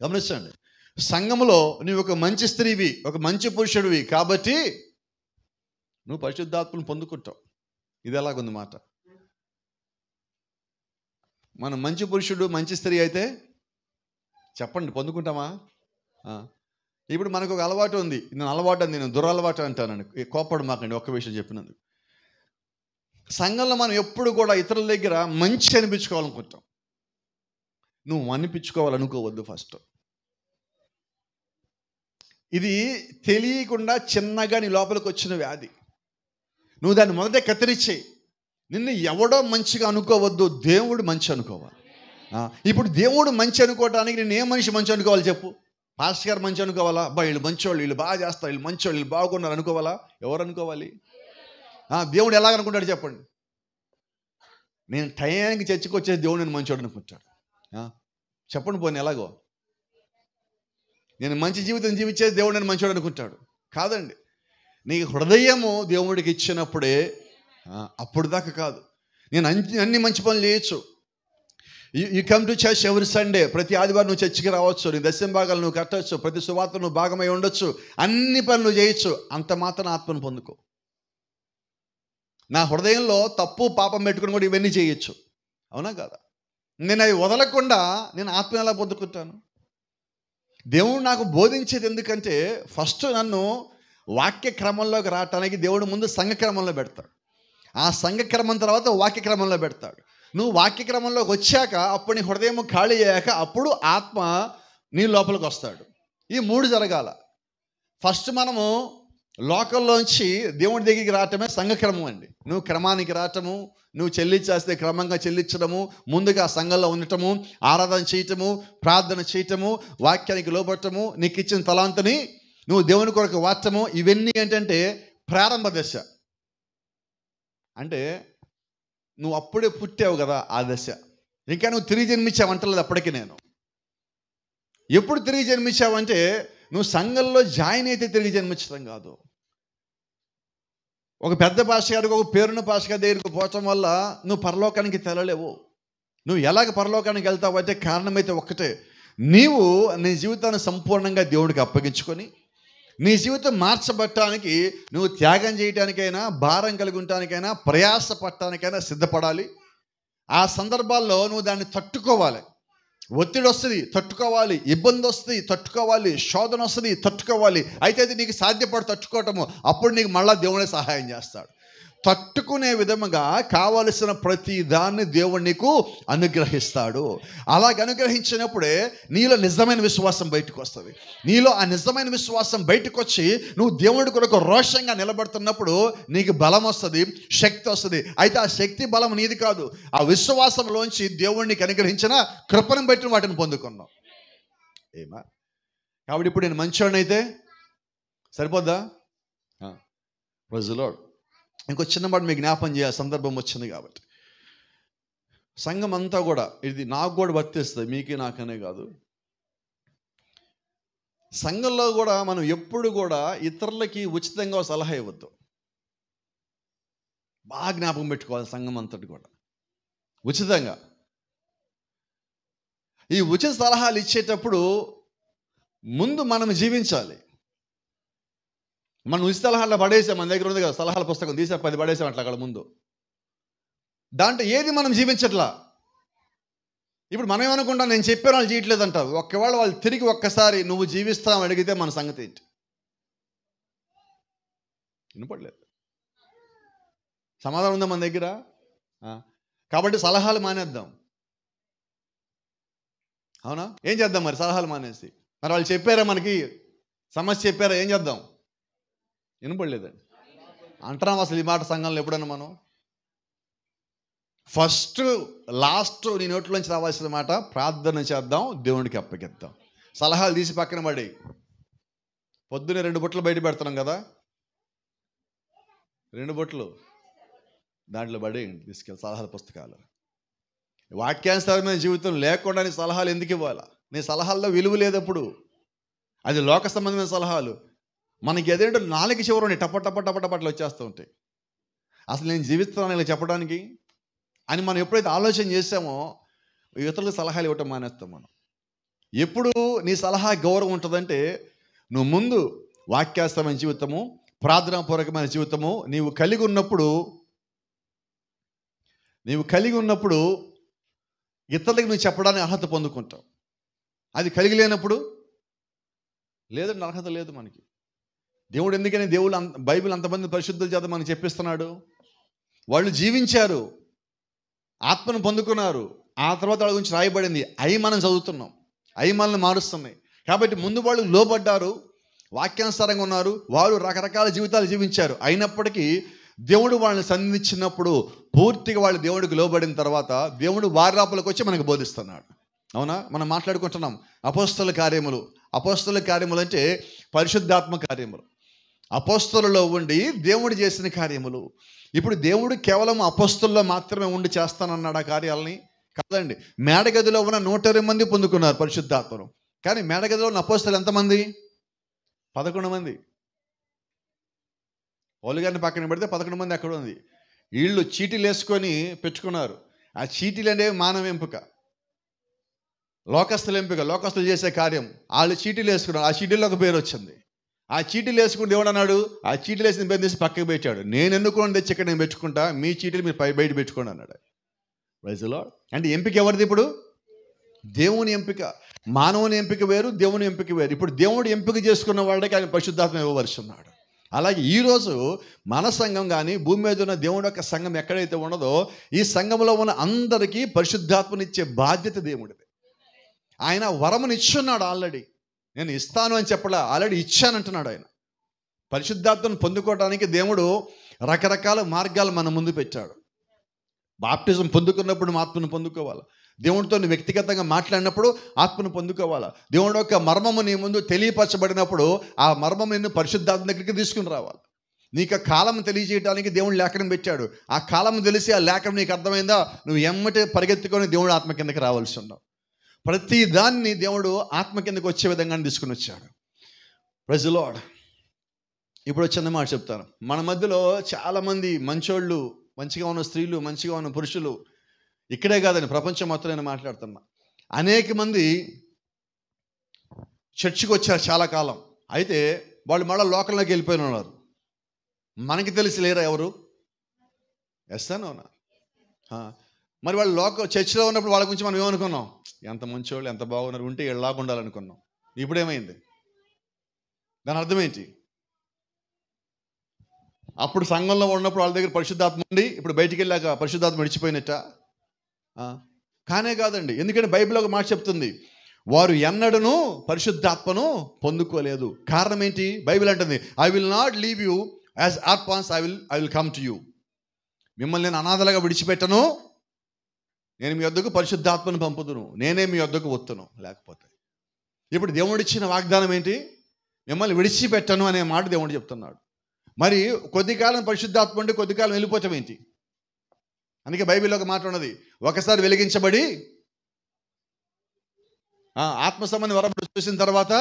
గమనించండి, సంఘములో నువ్వు ఒక మంచి స్త్రీవి, ఒక మంచి పురుషుడివి కాబట్టి నువ్వు పరిశుద్ధాత్మను పొందుకుంటావు. ఇది ఎలాగుంది మాట? మనం మంచి పురుషుడు మంచి స్త్రీ అయితే చెప్పండి పొందుకుంటామా? ఇప్పుడు మనకు ఒక అలవాటు ఉంది. నేను అలవాటు అని నేను దురలవాటు అంటానండి. కోపడు మాకండి ఒక్క విషయం చెప్పినందుకు. సంఘంలో మనం ఎప్పుడు కూడా ఇతరుల దగ్గర మంచి అనిపించుకోవాలనుకుంటాం. నువ్వు అనిపించుకోవాలనుకోవద్దు ఫస్ట్. ఇది తెలియకుండా చిన్నగా నీ లోపలికి వచ్చిన వ్యాధి. నువ్వు దాన్ని మొదట కత్తిరించేయి. నిన్ను ఎవడో మంచిగా అనుకోవద్దు, దేవుడు మంచి అనుకోవాలి. ఇప్పుడు దేవుడు మంచి అనుకోవడానికి నేను ఏ మనిషి మంచి అనుకోవాలి చెప్పు? పాస్టర్ గారు మంచి అనుకోవాలా? అబ్బా వీళ్ళు మంచోళ్ళు, వీళ్ళు బాగా చేస్తారు, వీళ్ళు మంచోళ్ళు, వీళ్ళు బాగున్నారు అనుకోవాలా? ఎవరు అనుకోవాలి? దేవుడు ఎలాగనుకుంటాడు చెప్పండి? నేను టయానికి చర్చకు వచ్చేసి దేవుడు నేను మంచోడు అనుకుంటాడు. చెప్పండి పోనీ ఎలాగో? నేను మంచి జీవితం జీవించేది దేవుడు నేను మంచోడు అనుకుంటాడు. కాదండి, నీ హృదయము దేవుడికి ఇచ్చినప్పుడే. అప్పుడు దాకా కాదు. నేను అన్ని మంచి పనులు చేయొచ్చు. యూ కమ్ టు చర్చ్ ఎవరి సండే, ప్రతి ఆదివారం నువ్వు చర్చికి రావచ్చు, నీ దశమ భాగాలు నువ్వు కట్టవచ్చు, ప్రతి సువార్త నువ్వు భాగమై ఉండొచ్చు, అన్ని పనులు చేయొచ్చు. అంత మాత్రం ఆత్మను పొందుకో. నా హృదయంలో తప్పు పాపం పెట్టుకుని కూడా ఇవన్నీ చేయొచ్చు. అవునా కాదా? నేను అవి వదలకుండా నేను ఆత్మను ఎలా పొందుకుంటాను? దేవుడు నాకు బోధించేది ఎందుకంటే ఫస్ట్ నన్ను వాక్య క్రమంలోకి రావటానికి దేవుడు ముందు సంఘక్రమంలో పెడతాడు. ఆ సంఘక్రమం తర్వాత వాక్యక్రమంలో పెడతాడు. నువ్వు వాక్యక్రమంలోకి వచ్చాక అప్పుడు నీ హృదయం ఖాళీ అయ్యాక అప్పుడు ఆత్మ నీ లోపలికి వస్తాడు. ఈ మూడు జరగాల. ఫస్ట్ మనము లోకంలోంచి దేవుడి దగ్గరికి రావటమే సంఘక్రమం అండి. నువ్వు క్రమానికి రావటము, నువ్వు చెల్లించేస్తే క్రమంగా చెల్లించడము, ముందుగా సంఘంలో ఉండటము, ఆరాధన చేయటము, ప్రార్థన చేయటము, వాక్యానికి లోబడటము, నీకు ఇచ్చిన తలాంతుని నువ్వు దేవుని కొరకు వాడటము, ఇవన్నీ ఏంటంటే ప్రారంభ దశ. అంటే నువ్వు అప్పుడే పుట్టావు కదా ఆ దశ. ఇంకా నువ్వు తిరిగి జన్మించావు అంటలేదు అప్పటికి. నేను ఎప్పుడు తిరిగి జన్మించావంటే నువ్వు సంఘంలో జాయిన్ అయితే తిరిగి జన్మించడం కాదు. ఒక పెద్ద భాష గారికి, ఒక పేరున్న భాష గారి దగ్గరికి పోవటం వల్ల నువ్వు పరలోకానికి తెలలేవు. నువ్వు ఎలాగ పరలోకానికి వెళ్తావు అంటే కారణమైతే ఒక్కటే, నీవు నీ జీవితాన్ని సంపూర్ణంగా దేవుడికి అప్పగించుకొని నీ జీవితం మార్చబట్టడానికి నువ్వు త్యాగం చేయడానికైనా, భారం కలిగి ఉండటానికైనా, ప్రయాస పడటానికైనా సిద్ధపడాలి. ఆ సందర్భాల్లో నువ్వు దాన్ని తట్టుకోవాలి. ఒత్తిడి వస్తుంది, తట్టుకోవాలి. ఇబ్బంది వస్తుంది, తట్టుకోవాలి. శోధన వస్తుంది, తట్టుకోవాలి. అయితే అది నీకు సాధ్యపడి తట్టుకోవటము, అప్పుడు నీకు మళ్ళా దేవుడే సహాయం చేస్తాడు. తట్టుకునే విధముగా కావలసిన ప్రతి దాన్ని దేవుడు నీకు అనుగ్రహిస్తాడు. అలాగ అనుగ్రహించినప్పుడే నీలో నిజమైన విశ్వాసం బయటకు వస్తుంది. నీలో ఆ నిజమైన విశ్వాసం బయటకు వచ్చి నువ్వు దేవుడి కొరకు రోషంగా నిలబడుతున్నప్పుడు నీకు బలం వస్తుంది, శక్తి వస్తుంది. అయితే ఆ శక్తి బలం నీది కాదు, ఆ విశ్వాసంలోంచి దేవుడు నీకు అనుగ్రహించిన కృపను బట్టి వాటిని పొందుకున్నావు. ఏమా కాబట్టి ఇప్పుడు నేను మంచోడిని అయితే సరిపోద్దా? ప్రజలో ఇంకో చిన్న మాట మీకు జ్ఞాపం చేయాలి, సందర్భం వచ్చింది కాబట్టి. సంఘం అంతా కూడా, ఇది నాకు కూడా వర్తిస్తుంది, మీకే నాకనే కాదు. సంఘంలో కూడా మనం ఎప్పుడు కూడా ఇతరులకి ఉచితంగా సలహా ఇవ్వద్దు. బాగా జ్ఞాపకం పెట్టుకోవాలి. సంఘం అంతటి కూడా ఉచితంగా ఈ ఉచిత సలహాలు ఇచ్చేటప్పుడు ముందు మనం జీవించాలి. మనం ఉచిత సలహాల్లో పడేసాం, మన దగ్గర ఉంది కదా సలహాల పుస్తకం, తీసే 10 పడేసాం అట్లా అక్కడ ముందు. దాంట్లో ఏది మనం జీవించట్లా. ఇప్పుడు మనం ఏమనుకుంటాం, నేను చెప్పాను వాళ్ళు చేయట్లేదు అంటావు. ఒకవేళ వాళ్ళు తిరిగి ఒక్కసారి నువ్వు జీవిస్తామని అడిగితే మన సంగతి ఏంటి? వినపడలేదు. సమాధానం ఉందా మన దగ్గర? కాబట్టి సలహాలు మానేద్దాం. అవునా? ఏం చేద్దాం మరి సలహాలు మానేసి? మరి వాళ్ళు చెప్పారా, మనకి సమస్య చెప్పారా, ఏం చేద్దాం? వినపడలేదండి. అంటున్నాం అసలు ఈ మాట సంఘంలో ఎప్పుడన్నా మనం? ఫస్ట్ లాస్ట్ నీ నోట్లోంచి రావాల్సిన మాట, ప్రార్థన చేద్దాం, దేవుడికి అప్పగిద్దాం. సలహాలు తీసి పక్కన పడి, పొద్దున్నే 2 బుట్టలు బయట పెడుతున్నాం కదా, 2 బుట్టలు దాంట్లో పడి తీసుకెళ్ళి సలహాల పుస్తకాలు. వాక్యానుసారమైన జీవితం లేకుండా నీ సలహాలు ఎందుకు ఇవ్వాలా? నీ సలహాల్లో విలువ లేదప్పుడు. అది లోక సంబంధమైన సలహాలు. మనకి ఏదేంటో 4 చివరని టపటపటపటపట్లు వచ్చేస్తూ ఉంటాయి. అసలు నేను జీవిస్తున్నాను ఇలా చెప్పడానికి అని మనం ఎప్పుడైతే ఆలోచన చేసామో ఇతరులకు సలహాలు ఇవ్వటం మానేస్తాం మనం. ఎప్పుడు నీ సలహా గౌరవం ఉంటుందంటే, నువ్వు ముందు వాక్యాస్తమైన జీవితము, ప్రార్థనాపూర్వకమైన జీవితము నీవు కలిగి ఉన్నప్పుడు ఇతరులకు నువ్వు చెప్పడానికి అర్హత పొందుకుంటావు. అది కలిగి లేనప్పుడు లేదండి, అర్హత లేదు మనకి. దేవుడు ఎందుకని బైబిల్ అంతమంది పరిశుద్ధుల చేత మనకు చెప్పిస్తున్నాడు? వాళ్ళు జీవించారు, ఆత్మను పొందుకున్నారు, ఆ తర్వాత వాళ్ళ గురించి రాయబడింది. అవి మనం చదువుతున్నాం, అవి మనల్ని మారుస్తున్నాయి. కాబట్టి ముందు వాళ్ళు లోబడ్డారు, వాక్యానుసారంగా ఉన్నారు, వారు రకరకాల జీవితాలు జీవించారు. అయినప్పటికీ దేవుడు వాళ్ళని సంధించినప్పుడు పూర్తిగా వాళ్ళు దేవుడికి లోబడిన తర్వాత దేవుడు వారి లోపలికి వచ్చి మనకు బోధిస్తున్నాడు. అవునా? మనం మాట్లాడుకుంటున్నాం అపోస్తల కార్యములు. అపోస్తల కార్యములు అంటే పరిశుద్ధాత్మ కార్యములు. అపోస్తలలో ఉండి దేవుడు చేసిన కార్యములు. ఇప్పుడు దేవుడు కేవలం అపోస్తల్లో మాత్రమే ఉండి చేస్తానన్నాడు ఆ కార్యాలని? కాదండి. మేడగదిలో ఉన్న 120 మంది పొందుకున్నారు పరిశుద్ధాత్మను. కానీ మేడగదిలో ఉన్న అపోస్తలు ఎంతమంది? 11 మంది. పౌలు గారిని పక్కన పెడితే 11 మంది అక్కడ ఉంది. వీళ్ళు చీటీలు వేసుకొని పెట్టుకున్నారు. ఆ చీటీలు అనేవి మానవ ఎంపిక, లోకస్తుల ఎంపిక, లోకస్తులు చేసే కార్యం. వాళ్ళు చీటీలు వేసుకున్నారు, ఆ చీటీల్లో ఒక పేరు వచ్చింది. ఆ చీటీలు వేసుకుంటే దేవుడు అన్నాడు, ఆ చీటీలు వేసిన పేరు తీసి పక్కకు పెట్టాడు. నేను ఎన్నుకోండి తెచ్చి ఇక్కడ నేను పెట్టుకుంటా, మీ చీటీలు మీరు బయట పెట్టుకోండి అన్నాడు. Praise the lord. అంటే ఎంపిక ఎవరిది? ఇప్పుడు దేవుని ఎంపిక. మానవుని ఎంపిక వేరు, దేవుని ఎంపిక వేరు. ఇప్పుడు దేవుడు ఎంపిక చేసుకున్న వాడికి ఆయన పరిశుద్ధాత్మ ఇవ్వవలసిన్నాడు. అలాగే ఈరోజు మన సంఘం కానీ భూమి మీద ఉన్న దేవుడి యొక్క సంఘం ఎక్కడైతే ఉన్నదో, ఈ సంఘంలో ఉన్న అందరికీ పరిశుద్ధాత్మనిచ్చే బాధ్యత దేవుడిది. ఆయన వరమునిచ్చున్నాడు ఆల్రెడీ. నేను ఇస్తాను అని చెప్పలే, ఆల్రెడీ ఇచ్చానంటున్నాడు ఆయన. పరిశుద్ధాత్మను పొందుకోవడానికి దేవుడు రకరకాల మార్గాలు మన ముందు పెట్టాడు. బాప్టిజం పొందుకున్నప్పుడు ఆత్మను పొందుకోవాలి. దేవుడితో వ్యక్తిగతంగా మాట్లాడినప్పుడు ఆత్మను పొందుకోవాలి. దేవుడి యొక్క మర్మము నీ ముందు తెలియపరచబడినప్పుడు ఆ మర్మం నిన్ను పరిశుద్ధాత్మ దగ్గరికి తీసుకుని రావాలి. నీకు ఆ కాలం తెలియజేయడానికి దేవుడు లేఖనం పెట్టాడు. ఆ కాలం తెలిసి ఆ లేఖనం నీకు అర్థమైందా, నువ్వు ఎమ్మటే పరిగెత్తుకొని దేవుడు ఆత్మ కిందకి రావాల్సి ఉన్నావు. ప్రతి దాన్ని దేవుడు ఆత్మ కిందకి వచ్చే విధంగా తీసుకుని వచ్చాడు. Praise the lord. ఇప్పుడు చిన్న మాట చెప్తాను. మన మధ్యలో చాలామంది మంచోళ్ళు, మంచిగా ఉన్న స్త్రీలు, మంచిగా ఉన్న పురుషులు, ఇక్కడే కాదండి ప్రపంచం మొత్తం నేను మాట్లాడుతున్నా, అనేక మంది చర్చికి వచ్చారు చాలా కాలం. అయితే వాళ్ళు మళ్ళీ లోకంలోకి వెళ్ళిపోయిన ఉన్నారు. మనకి తెలిసి లేరా ఎవరు? ఎస్తానవునా? మరి వాళ్ళు చర్చిలో ఉన్నప్పుడు వాళ్ళ గురించి మనం ఏమనుకున్నాం? ఎంత మంచోళ్ళు, ఎంత బాగున్నారు, ఉంటే ఎలాగా ఉండాలనుకున్నాం. ఇప్పుడు ఏమైంది? దాని అర్థం ఏంటి? అప్పుడు సంఘంలో ఉన్నప్పుడు వాళ్ళ దగ్గర పరిశుద్ధాత్మ ఉండి ఇప్పుడు బయటికి వెళ్ళాక పరిశుద్ధాత్మ విడిచిపోయినట్ట? కానే కాదండి. ఎందుకంటే బైబిల్ ఒక మాట చెప్తుంది, వారు ఎన్నడూ పరిశుద్ధాత్మను పొందుకోలేదు. కారణం ఏంటి? బైబిల్ అంటుంది, I will not leave you as orphans, I will come to you. మిమ్మల్ని నేను అనాథలుగా విడిచిపెట్టను, నేను మీ వద్దకు పరిశుద్ధాత్మను పంపుదును, నేనే మీ వద్దకు వస్తును. లేకపోతే ఇప్పుడు దేవుడు ఇచ్చిన వాగ్దానం ఏంటి? మిమ్మల్ని విడిచిపెట్టను అనే మాట దేవుడు చెప్తున్నాడు. మరి కొద్ది కాలం పరిశుద్ధాత్మ ఉండి కొద్ది కాలం వెళ్ళిపోవటం ఏంటి? అందుకే బైబిల్లో ఒక మాట ఉన్నది, ఒకసారి వెలిగించబడి ఆత్మ సంబంధం వరములు చూసిన తర్వాత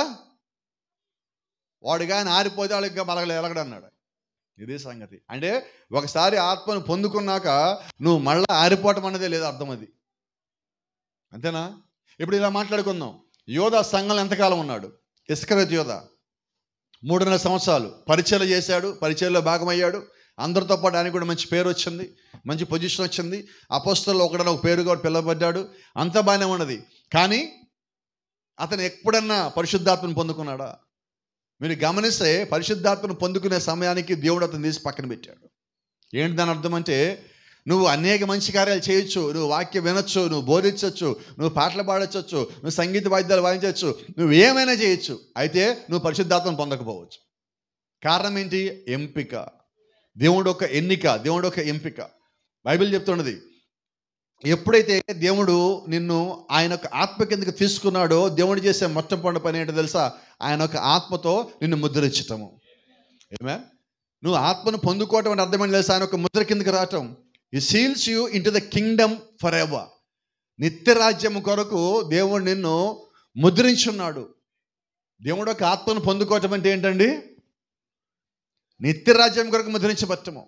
వాడు కానీ ఆరిపోతే వాళ్ళకి ఇంకా ఎలగడన్నాడు. ఇదే సంగతి. అంటే ఒకసారి ఆత్మను పొందుకున్నాక నువ్వు మళ్ళీ ఆరిపోవటం అన్నదే లేదు అర్థం. అది అంతేనా? ఇప్పుడు ఇలా మాట్లాడుకుందాం. యోధా సంఘంలో ఎంతకాలం ఉన్నాడు? ఇస్కరియోతు యోధా 3.5 సంవత్సరాలు పరిచర్య చేశాడు, పరిచర్యలో భాగమయ్యాడు. అందరితో పాటు ఆయనకు కూడా మంచి పేరు వచ్చింది, మంచి పొజిషన్ వచ్చింది. అపోస్తలుల్లో ఒకడన ఒక పేరు కూడా పిలువబడ్డాడు. అంత బాగానే ఉన్నది. కానీ అతను ఎప్పుడన్నా పరిశుద్ధాత్మను పొందుకున్నాడా? మీరు గమనిస్తే పరిశుద్ధాత్మను పొందుకునే సమయానికి దేవుడు అతను తీసి పక్కన పెట్టాడు. ఏంటి దాని అర్థం అంటే, నువ్వు అనేక మంచి కార్యాలు చేయొచ్చు, నువ్వు వాక్యం వినొచ్చు, నువ్వు బోధించవచ్చు, నువ్వు పాటలు పాడచ్చు, నువ్వు సంగీత వాయిద్యాలు వాయించవచ్చు, నువ్వు ఏమైనా చేయొచ్చు. అయితే నువ్వు పరిశుద్ధాత్మను పొందకపోవచ్చు. కారణం ఏంటి? ఎంపిక. దేవుడు ఒక ఎన్నిక, దేవుడు ఒక ఎంపిక. బైబిల్ చెప్తున్నది, ఎప్పుడైతే దేవుడు నిన్ను ఆయన ఒక ఆత్మ కిందకి తీసుకున్నాడో దేవుడు చేసే మొట్టమొదటి పని ఏంటో తెలుసా? ఆయన ఒక ఆత్మతో నిన్ను ముద్రించటము. ఏమే? నువ్వు ఆత్మను పొందుకోవటం అంటే అర్థమని తెలుసా? ఆయన ఒక ముద్ర కిందకి రావటం. He seals you into the kingdom forever. నిత్య రాజ్యం కొరకు దేవుడు నిన్ను ముద్రించున్నాడు. దేవుడు ఒక ఆత్మను పొందుకోవటం అంటే ఏంటండి? నిత్య రాజ్యం కొరకు ముద్రించబట్టము.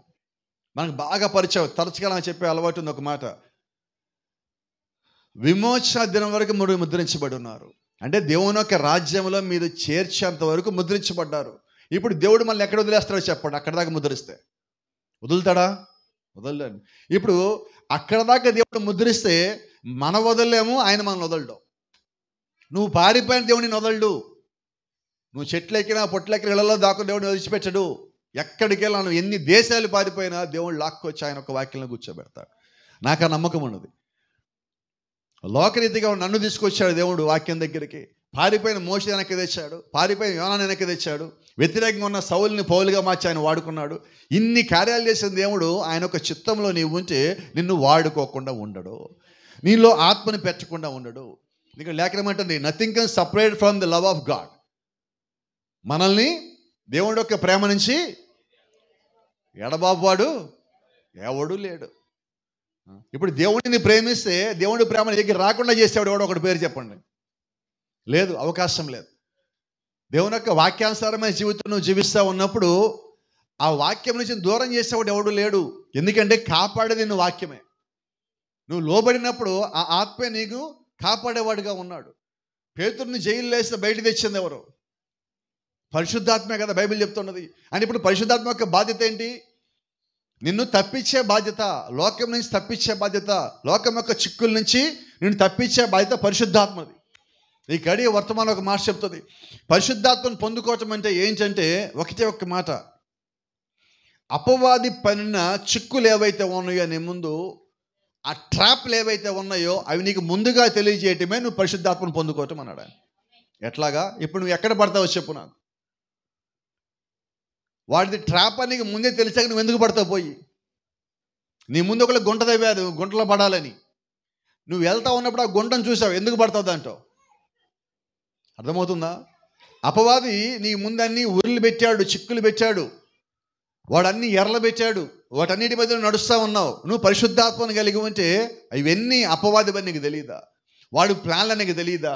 మనకు బాగా పరిచయం, తరచుగా చెప్పే అలవాటు ఉంది ఒక మాట, విమోచన దినం వరకు మీరు ముద్రించబడి ఉన్నారు. అంటే దేవుని యొక్క రాజ్యంలో మీరు చేర్చేంత వరకు ముద్రించబడ్డారు. ఇప్పుడు దేవుడు మళ్ళీ ఎక్కడ వదిలేస్తాడో చెప్పండి. అక్కడ దాకా ముద్రిస్తే వదులుతాడా? వదలలేండి. ఇప్పుడు అక్కడ దాకా దేవుడు ముద్రిస్తే మన వదలలేము, ఆయన మనం వదలడు. నువ్వు పారిపోయిన దేవుడిని వదలడు. నువ్వు చెట్లెక్కినా పొట్లెక్కిన ఇళ్లలో దాకా దేవుడిని వదిలిచిపెట్టడు. ఎక్కడికి వెళ్ళా నువ్వు ఎన్ని దేశాలు పారిపోయినా దేవుడు లాక్కొచ్చి ఆయన ఒక వాక్యంలో కూర్చోబెడతాడు. నాకు ఆ నమ్మకం ఉన్నది. లోకరీతిగా నన్ను తీసుకొచ్చాడు దేవుడు వాక్యం దగ్గరికి. పారిపోయిన మోషే వెనక్కి తెచ్చాడు, పారిపోయిన యోనాను వెనక్కి తెచ్చాడు, వ్యతిరేకంగా ఉన్న సౌలుని పౌలుగా మార్చి ఆయన వాడుకున్నాడు. ఇన్ని కార్యాలు చేసిన దేవుడు ఆయన ఒక చిత్తంలో నీవు ఉంటే నిన్ను వాడుకోకుండా ఉండడు, నీలో ఆత్మని పెట్టకుండా ఉండడు. నీకు లేఖనం అంటుంది, nothing can separate from the love of God. మనల్ని దేవుడి యొక్క ప్రేమ నుంచి ఎడబాబువాడు ఎవడు లేడు. ఇప్పుడు దేవుడిని ప్రేమిస్తే దేవుడి ప్రేమ దగ్గర రాకుండా చేసేవాడు ఎవడో ఒకటి పేరు చెప్పండి. లేదు, అవకాశం లేదు. దేవుని యొక్క వాక్యానుసారమైన జీవితం నువ్వు జీవిస్తూ ఉన్నప్పుడు ఆ వాక్యం నుంచి దూరం చేసేవాడు ఎవడు లేడు. ఎందుకంటే కాపాడేది నువ్వు వాక్యమే. నువ్వు లోబడినప్పుడు ఆ ఆత్మే నీకు కాపాడేవాడుగా ఉన్నాడు. పేతురుని జైలు వేస్తే బయట తెచ్చింది ఎవరు? పరిశుద్ధాత్మే కదా బైబిల్ చెప్తున్నది. అని ఇప్పుడు పరిశుద్ధాత్మ యొక్క బాధ్యత ఏంటి? నిన్ను తప్పించే బాధ్యత, లోకం నుంచి తప్పించే బాధ్యత, లోకం యొక్క చిక్కుల నుంచి నిన్ను తప్పించే బాధ్యత పరిశుద్ధాత్మది. ఈ గడి వర్తమానం ఒక మాట చెప్తుంది, పరిశుద్ధాత్మను పొందుకోవటం అంటే ఏంటంటే ఒకటే ఒక్క మాట, అపవాది పనిన చిక్కులు ఏవైతే ఉన్నాయో నీ ముందు, ఆ ట్రాప్లు ఏవైతే ఉన్నాయో అవి నీకు ముందుగా తెలియజేయటమే నువ్వు పరిశుద్ధాత్మను పొందుకోవటం అన్నాడు. ఎట్లాగా? ఇప్పుడు నువ్వు ఎక్కడ పడతావో చెప్పు నాకు. వాడిది ట్రాప్ అని నీకు ముందే తెలిసాక నువ్వు ఎందుకు పడతావు పోయి? నీ ముందు ఒకళ్ళు గుంట తవ్వారు, గుంటలో పడాలని. నువ్వు వెళ్తా ఉన్నప్పుడు ఆ గుంటను చూసావు, ఎందుకు పడతావు దాంట్లో? అర్థమవుతుందా? అపవాది నీ ముందన్నీ ఉరులు పెట్టాడు, చిక్కులు పెట్టాడు, వాడు అన్ని ఎర్రలు పెట్టాడు, వాటన్నిటి మధ్య నడుస్తూ ఉన్నావు. నువ్వు పరిశుద్ధాత్మను కలిగి ఉంటే ఇవన్నీ అపవాది పని నీకు తెలియదా? వాడు ప్లాన్లు నీకు తెలియదా?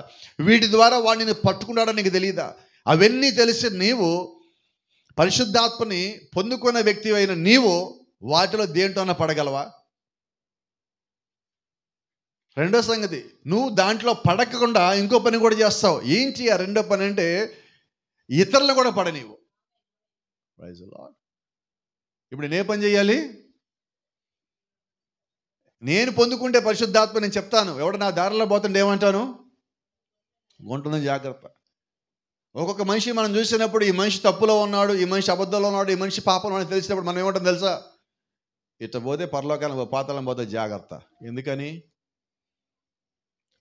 వీటి ద్వారా వాడిని పట్టుకున్నాడని నీకు తెలియదా? అవన్నీ తెలిసి నీవు పరిశుద్ధాత్మని పొందుకున్న వ్యక్తి అయిన నీవు వాటిలో దేంట్లోనే పడగలవా? రెండో సంగతి, నువ్వు దాంట్లో పడకుండా ఇంకో పని కూడా చేస్తావు. ఏంటి ఆ రెండో పని అంటే, ఇతరులు కూడా పడనీవు. Praise the lord. ఇప్పుడు నేను పని చేయాలి? నేను పొందుకుంటే పరిశుద్ధాత్మ నేను చెప్తాను. ఎవడు నా దారిలో పోతుంటే ఏమంటాను? గుంటను జాగ్రత్త. ఒక్కొక్క మనిషి మనం చూసినప్పుడు ఈ మనిషి తప్పులో ఉన్నాడు, ఈ మనిషి అబద్ధంలో ఉన్నాడు, ఈ మనిషి పాపంలో ఉన్నాడు తెలిసినప్పుడు మనం ఏమంటాం తెలుసా? ఇట్ట పోతే పరలోకానికి పాతాళం పోతే జాగ్రత్త. ఎందుకని?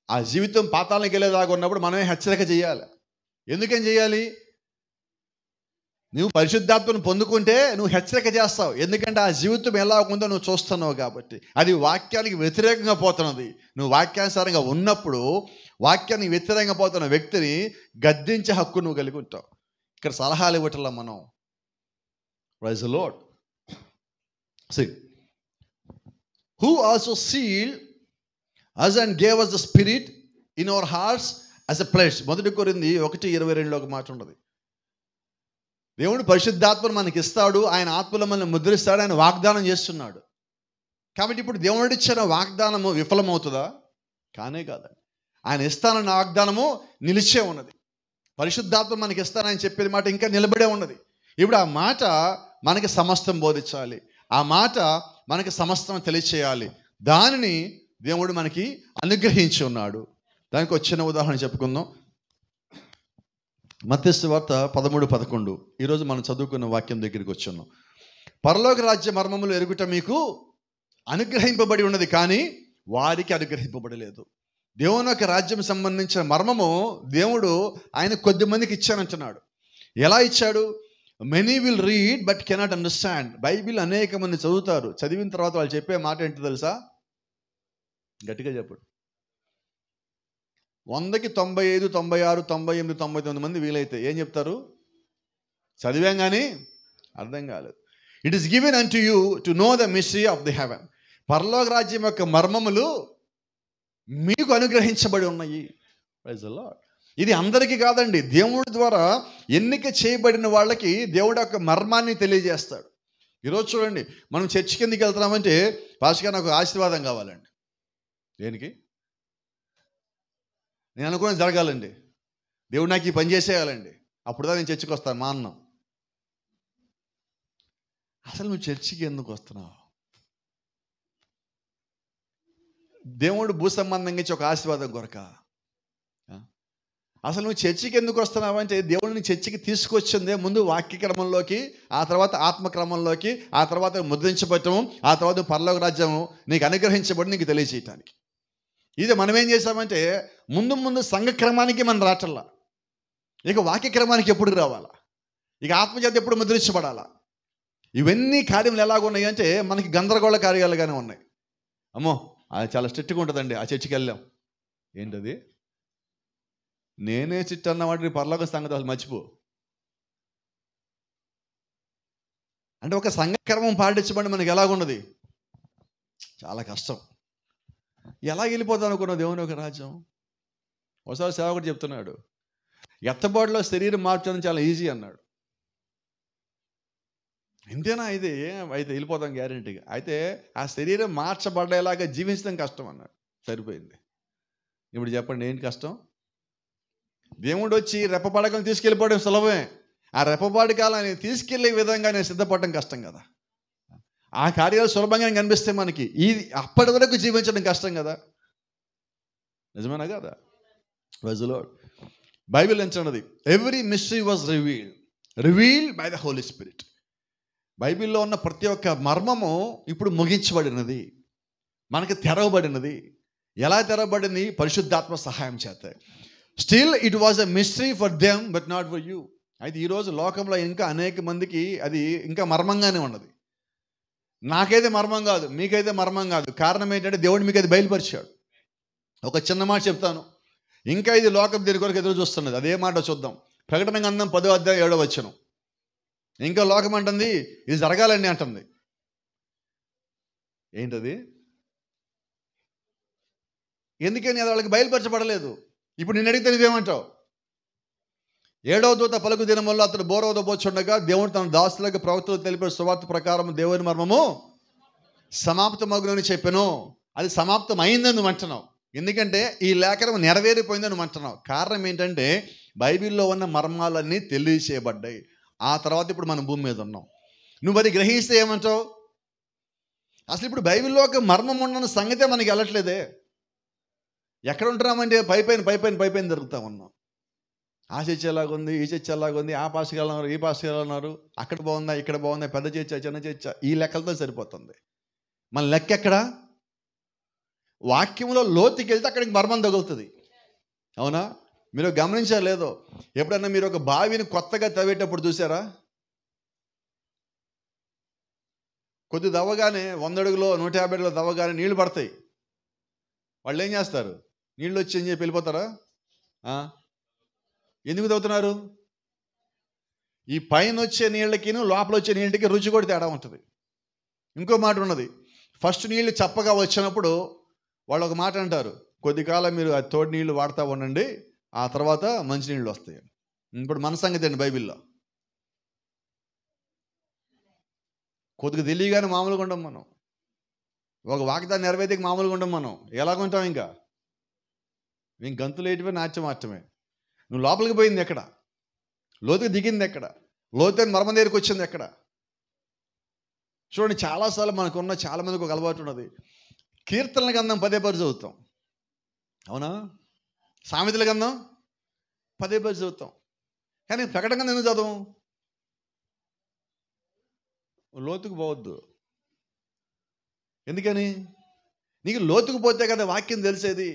ఆ జీవితం పాతాళానికి వెళ్ళేదాకా ఉన్నప్పుడు మనమే హెచ్చరిక చేయాలి. ఎందుకని చేయాలి? నువ్వు పరిశుద్ధాత్మను పొందుకుంటే నువ్వు హెచ్చరిక చేస్తావు. ఎందుకంటే ఆ జీవితం ఎలా ఉందో నువ్వు చూస్తున్నావు కాబట్టి. అది వాక్యానికి వ్యతిరేకంగా పోతున్నది. నువ్వు వాక్యానుసారంగా ఉన్నప్పుడు వాక్యానికి వ్యతిరేకంగా పోతున్న వ్యక్తిని గద్దించే హక్కు నువ్వు కలిగి ఉంటావు. ఇక్కడ సలహాలు ఇవ్వటంలో మనం. Praise the lord. See, who also sealed us and gave us the spirit in our hearts as a pledge. 1 కొరింథీ 1:22 ఒక మాట ఉన్నది. దేవుడు పరిశుద్ధాత్మను మనకి ఇస్తాడు, ఆయన ఆత్మలో మనల్ని ముద్రిస్తాడు, ఆయన వాగ్దానం చేస్తున్నాడు. కాబట్టి ఇప్పుడు దేవుడు ఇచ్చిన వాగ్దానము విఫలమవుతుందా? కానే కాదండి. ఆయన ఇస్తానన్న వాగ్దానము నిలిచే ఉన్నది. పరిశుద్ధాత్మ మనకి ఇస్తానని చెప్పేది మాట ఇంకా నిలబడే ఉన్నది. ఇప్పుడు ఆ మాట మనకి సమస్తం బోధించాలి, ఆ మాట మనకి సమస్తం తెలియచేయాలి. దానిని దేవుడు మనకి అనుగ్రహించి ఉన్నాడు. దానికి వచ్చిన ఉదాహరణ చెప్పుకుందాం. మత్తయి సువార్త 13:11. ఈరోజు మనం చదువుకున్న వాక్యం దగ్గరికి వచ్చున్నాం. పరలోక రాజ్య మర్మములు ఎరుగుట మీకు అనుగ్రహింపబడి ఉన్నది, కానీ వారికి అనుగ్రహింపబడలేదు. దేవుని యొక్క రాజ్యం సంబంధించిన మర్మము దేవుడు ఆయన కొద్ది మందికి ఇచ్చానంటున్నాడు. ఎలా ఇచ్చాడు? Many will read but cannot understand. Bible అనేక మంది చదువుతారు, చదివిన తర్వాత వాళ్ళు చెప్పే మాట ఏంటి తెలుసా? గట్టిగా చెప్పడు. 100కి 95, 96, 98, 99 మంది వీలైతే ఏం చెప్తారు? చదివాం కానీ అర్థం కాలేదు. It is given unto you to know the mystery of the heaven. పరలోక రాజ్యం యొక్క మర్మములు మీకు అనుగ్రహించబడి ఉన్నాయి. Praise the lord. ఇది అందరికీ కాదండి, దేవుడి ద్వారా ఎన్నిక చేయబడిన వాళ్ళకి దేవుడి యొక్క మర్మాన్ని తెలియజేస్తాడు. ఈరోజు చూడండి, మనం చర్చి కిందకి వెళ్తున్నామంటే పాస్టర్ గారు నాకు ఆశీర్వాదం కావాలండి. దేనికి? నేను అనుకుని జరగాలండి, దేవుడు నాకు ఈ పని చేసేయాలండి, అప్పుడుదా నేను చర్చికి వస్తాను. మా అన్నం. అసలు నువ్వు చర్చికి ఎందుకు వస్తున్నావు? దేవుడు భూ సంబంధంగా ఇచ్చి ఒక ఆశీర్వాదం కొరక? అసలు నువ్వు చర్చికి ఎందుకు వస్తున్నావు అంటే దేవుడిని చర్చికి తీసుకొచ్చిందే ముందు వాక్యక్రమంలోకి, ఆ తర్వాత ఆత్మక్రమంలోకి, ఆ తర్వాత ముద్రించబడటము, ఆ తర్వాత పరలోక రాజ్యము నీకు అనుగ్రహించబడి నీకు తెలియజేయటానికి. ఇది మనం ఏం చేసామంటే ముందు సంఘక్రమానికి మనం రావట్లా, ఇక వాక్యక్రమానికి ఎప్పుడు రావాలా, ఇక ఆత్మచేత ఎప్పుడు ముద్రించబడాలా. ఇవన్నీ కార్యములు ఎలాగున్నాయి అంటే మనకి గందరగోళ కార్యాలుగానే ఉన్నాయి. అమ్మో అది చాలా స్ట్రిక్ట్గా ఉంటుందండి, ఆ చర్చికి వెళ్ళాం. ఏంటది? నేనే చిట్టు అన్న వాటిని పరలోక సంగతి అసలు మర్చిపో. అంటే ఒక సంఘక్రమం పాటించబడి మనకి ఎలాగున్నది? చాలా కష్టం. ఎలా వెళ్ళిపోతాను అనుకున్నావు దేవుని ఒక రాజ్యం? ఒకసారి సేవకుడు చెప్తున్నాడు, ఎత్తబాటులో శరీరం మార్చడం చాలా ఈజీ అన్నాడు. ఇంతేనా? అయితే అయితే వెళ్ళిపోతాం గ్యారెంటీగా. అయితే ఆ శరీరం మార్చబడేలాగా జీవించడం కష్టం అన్నాడు. సరిపోయింది. ఇప్పుడు చెప్పండి ఏంటి కష్టం? దేవుడు వచ్చి రెప్పపాడకం తీసుకెళ్ళిపోవడం సులభమే, ఆ రెప్పపాడి కాలాన్ని తీసుకెళ్లే విధంగా నేను సిద్ధపడడం కష్టం కదా. ఆ కార్యాలు సులభంగా కనిపిస్తే మనకి ఇది అప్పటి వరకు జీవించడం కష్టం కదా. నిజమేనా కదా? Praise the Lord. బైబిల్ ఎంచున్నది, every mystery was revealed by the Holi Spirit. బైబిల్లో ఉన్న ప్రతి ఒక్క మర్మము ఇప్పుడు ముగించబడినది, మనకి తెరవబడినది. ఎలా తెరవబడింది? పరిశుద్ధాత్మ సహాయం చేత. Still it was a mystery for them but not for you. అయితే ఈరోజు లోకంలో ఇంకా అనేక మందికి అది ఇంకా మర్మంగానే ఉన్నది. నాకైతే మర్మం కాదు, మీకైతే మర్మం కాదు. కారణం ఏంటంటే దేవుడు మీకు అది బయలుపరిచాడు. ఒక చిన్న మాట చెప్తాను, ఇంకా ఇది లోకం దీని కొరకు ఎదురు చూస్తున్నది. అదే మాట చూద్దాం. ప్రకటన గ్రంథం 10వ అధ్యాయం 7వ వచనం. ఇంకా లోకం అంటుంది ఇది జరగాలండి అంటుంది. ఏంటది? ఎందుకని అది వాళ్ళకి బయలుపరచబడలేదు. ఇప్పుడు నేను అడిగితే నువ్వేమంటావు? 7వ దూత పలుకు దినముల్లో అతడు బోరవదబోచుండగా దేవుడు తన దాసులకు ప్రవక్తలు తెలిపే సువార్త ప్రకారం దేవుని మర్మము సమాప్తమగునని చెప్పెను. అది సమాప్తం అయిందని నువ్వు అంటున్నావు. ఎందుకంటే ఈ లేఖనం నెరవేరిపోయిందని నువ్వు అంటున్నావు. కారణం ఏంటంటే బైబిల్లో ఉన్న మర్మాలన్నీ తెలియచేయబడ్డాయి. ఆ తర్వాత ఇప్పుడు మనం భూమి మీద ఉన్నాం. నువ్వు అది గ్రహిస్తే ఏమంటావు? అసలు ఇప్పుడు బైబిల్లో ఒక మర్మం ఉన్న సంగతే మనకి వెళ్ళట్లేదే. ఎక్కడ ఉంటున్నామంటే పైపైన జరుగుతూ ఉన్నాం. ఆ చర్చ ఎలాగుంది, ఈ చర్చ ఎలాగుంది, ఆ పాస్కి వెళ్ళన్నారు, ఈ పాస్కి వెళ్ళన్నారు, అక్కడ బాగుందా, ఇక్కడ బాగుందా, పెద్ద చర్చ, చిన్న చర్చ, ఈ లెక్కలతో సరిపోతుంది. మన లెక్క ఎక్కడ? వాక్యంలో లోతుకి వెళ్తే అక్కడికి మర్మం తగులుతుంది. అవునా? మీరు గమనించారు లేదో, ఎప్పుడన్నా మీరు ఒక బావిని కొత్తగా తవ్వేటప్పుడు చూసారా? కొద్ది దవ్వగానే 100 అడుగులో 150 అడుగులో దవ్వగానే నీళ్లు పడతాయి. వాళ్ళు ఏం చేస్తారు? నీళ్ళు వచ్చి ఏం చెప్పి వెళ్ళిపోతారా? ఎందుకు తవ్వుతున్నారు? ఈ పైన వచ్చే నీళ్ళకి లోపల వచ్చే నీళ్ళకి రుచి కూడా తేడా ఉంటుంది. ఇంకో మాట ఉన్నది, ఫస్ట్ నీళ్ళు చప్పగా వచ్చినప్పుడు వాళ్ళు ఒక మాట అంటారు, కొద్ది కాలం మీరు ఆ తోటి నీళ్ళు వాడుతూ ఉండండి, ఆ తర్వాత మంచి నీళ్ళు వస్తాయి. ఇప్పుడు మన సంగతి అండి బైబిల్లో. కొద్దిగా తెలియగానే మామూలుగా ఉండం మనం. ఒక వాగ్దాన్ని నెరవేర్తికి మామూలుగా ఉండం మనం. ఎలాగుంటాం? ఇంకా గంతులు వేయటమే, నాట్యం ఆడటమే. నువ్వు లోపలికి పోయింది ఎక్కడ? లోతుకి దిగింది ఎక్కడ? లోతైన మర్మం దగ్గరికి వచ్చింది ఎక్కడ? చూడండి, చాలాసార్లు మనకున్న చాలామందికి ఒక అలవాటు ఉన్నది, కీర్తనల గ్రంథం 10 చదువుతాం. అవునా? సామెతల గ్రంథం 10 చదువుతాం. కానీ ప్రకటన గ్రంథం ఎందుకు చదవం? లోతుకు పోవద్దు. ఎందుకని? నీకు లోతుకు పోతే కదా వాక్యం తెలిసేది.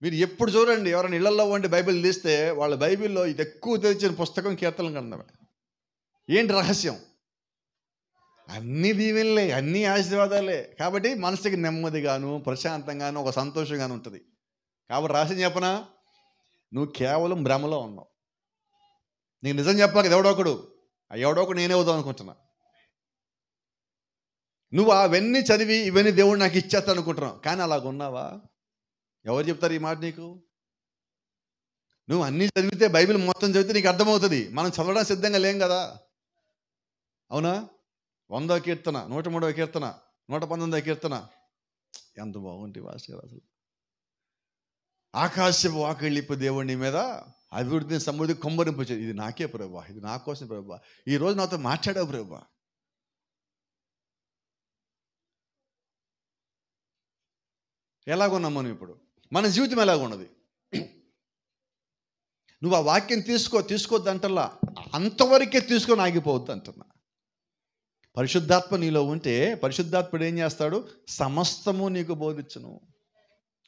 మీరు ఎప్పుడు చూడండి, ఎవరైనా ఇళ్లలో ఉండి బైబిల్ తీస్తే వాళ్ళ బైబిల్లో ఇది ఎక్కువ తెరిచిన పుస్తకం కీర్తనల గ్రంథమే. ఏంటి రహస్యం? అన్ని దీవెనలే, అన్ని ఆశీర్వాదాలే. కాబట్టి మనసుకి నెమ్మదిగాను, ప్రశాంతంగాను, ఒక సంతోషంగాను ఉంటుంది. కాబట్టి రహస్యం చెప్పనా? నువ్వు కేవలం భ్రమలో ఉన్నావు. నీకు నిజం చెప్పాక ఎవడో ఒకడు నేనే అవుదాం అనుకుంటున్నా. నువ్వు అవన్నీ చదివి ఇవన్నీ దేవుడు నాకు ఇచ్చేస్తా అనుకుంటున్నావు. కానీ అలాగున్నావా? ఎవరు చెప్తారు ఈ మాట నీకు? నువ్వు అన్నీ చదివితే, బైబిల్ మొత్తం చదివితే నీకు అర్థమవుతుంది. మనం చదవడానికి సిద్ధంగా లేం కదా. అవునా? 100వ కీర్తన, 103వ కీర్తన, 119వ కీర్తన ఎంత బాగుంటాయి భాస్కర్. అసలు ఆకాశపు వాకిళ్ళిప్పు దేవుడి మీద అభివృద్ధిని సమృద్ధి కొమ్మరింపు. ఇది నాకే ప్రభువా, ఇది నా కోసం ప్రభువా, ఈ రోజు నాతో మాట్లాడావు ప్రభువా. ఎలాగున్నాం మనం ఇప్పుడు? మన జీవితం ఎలాగున్నది? నువ్వు ఆ వాక్యం తీసుకోవద్దు అంటల్లా, అంతవరకే తీసుకొని ఆగిపోవద్దు అంటున్నా. పరిశుద్ధాత్మ నీలో ఉంటే పరిశుద్ధాత్ముడు ఏం చేస్తాడు? సమస్తము నీకు బోధించును.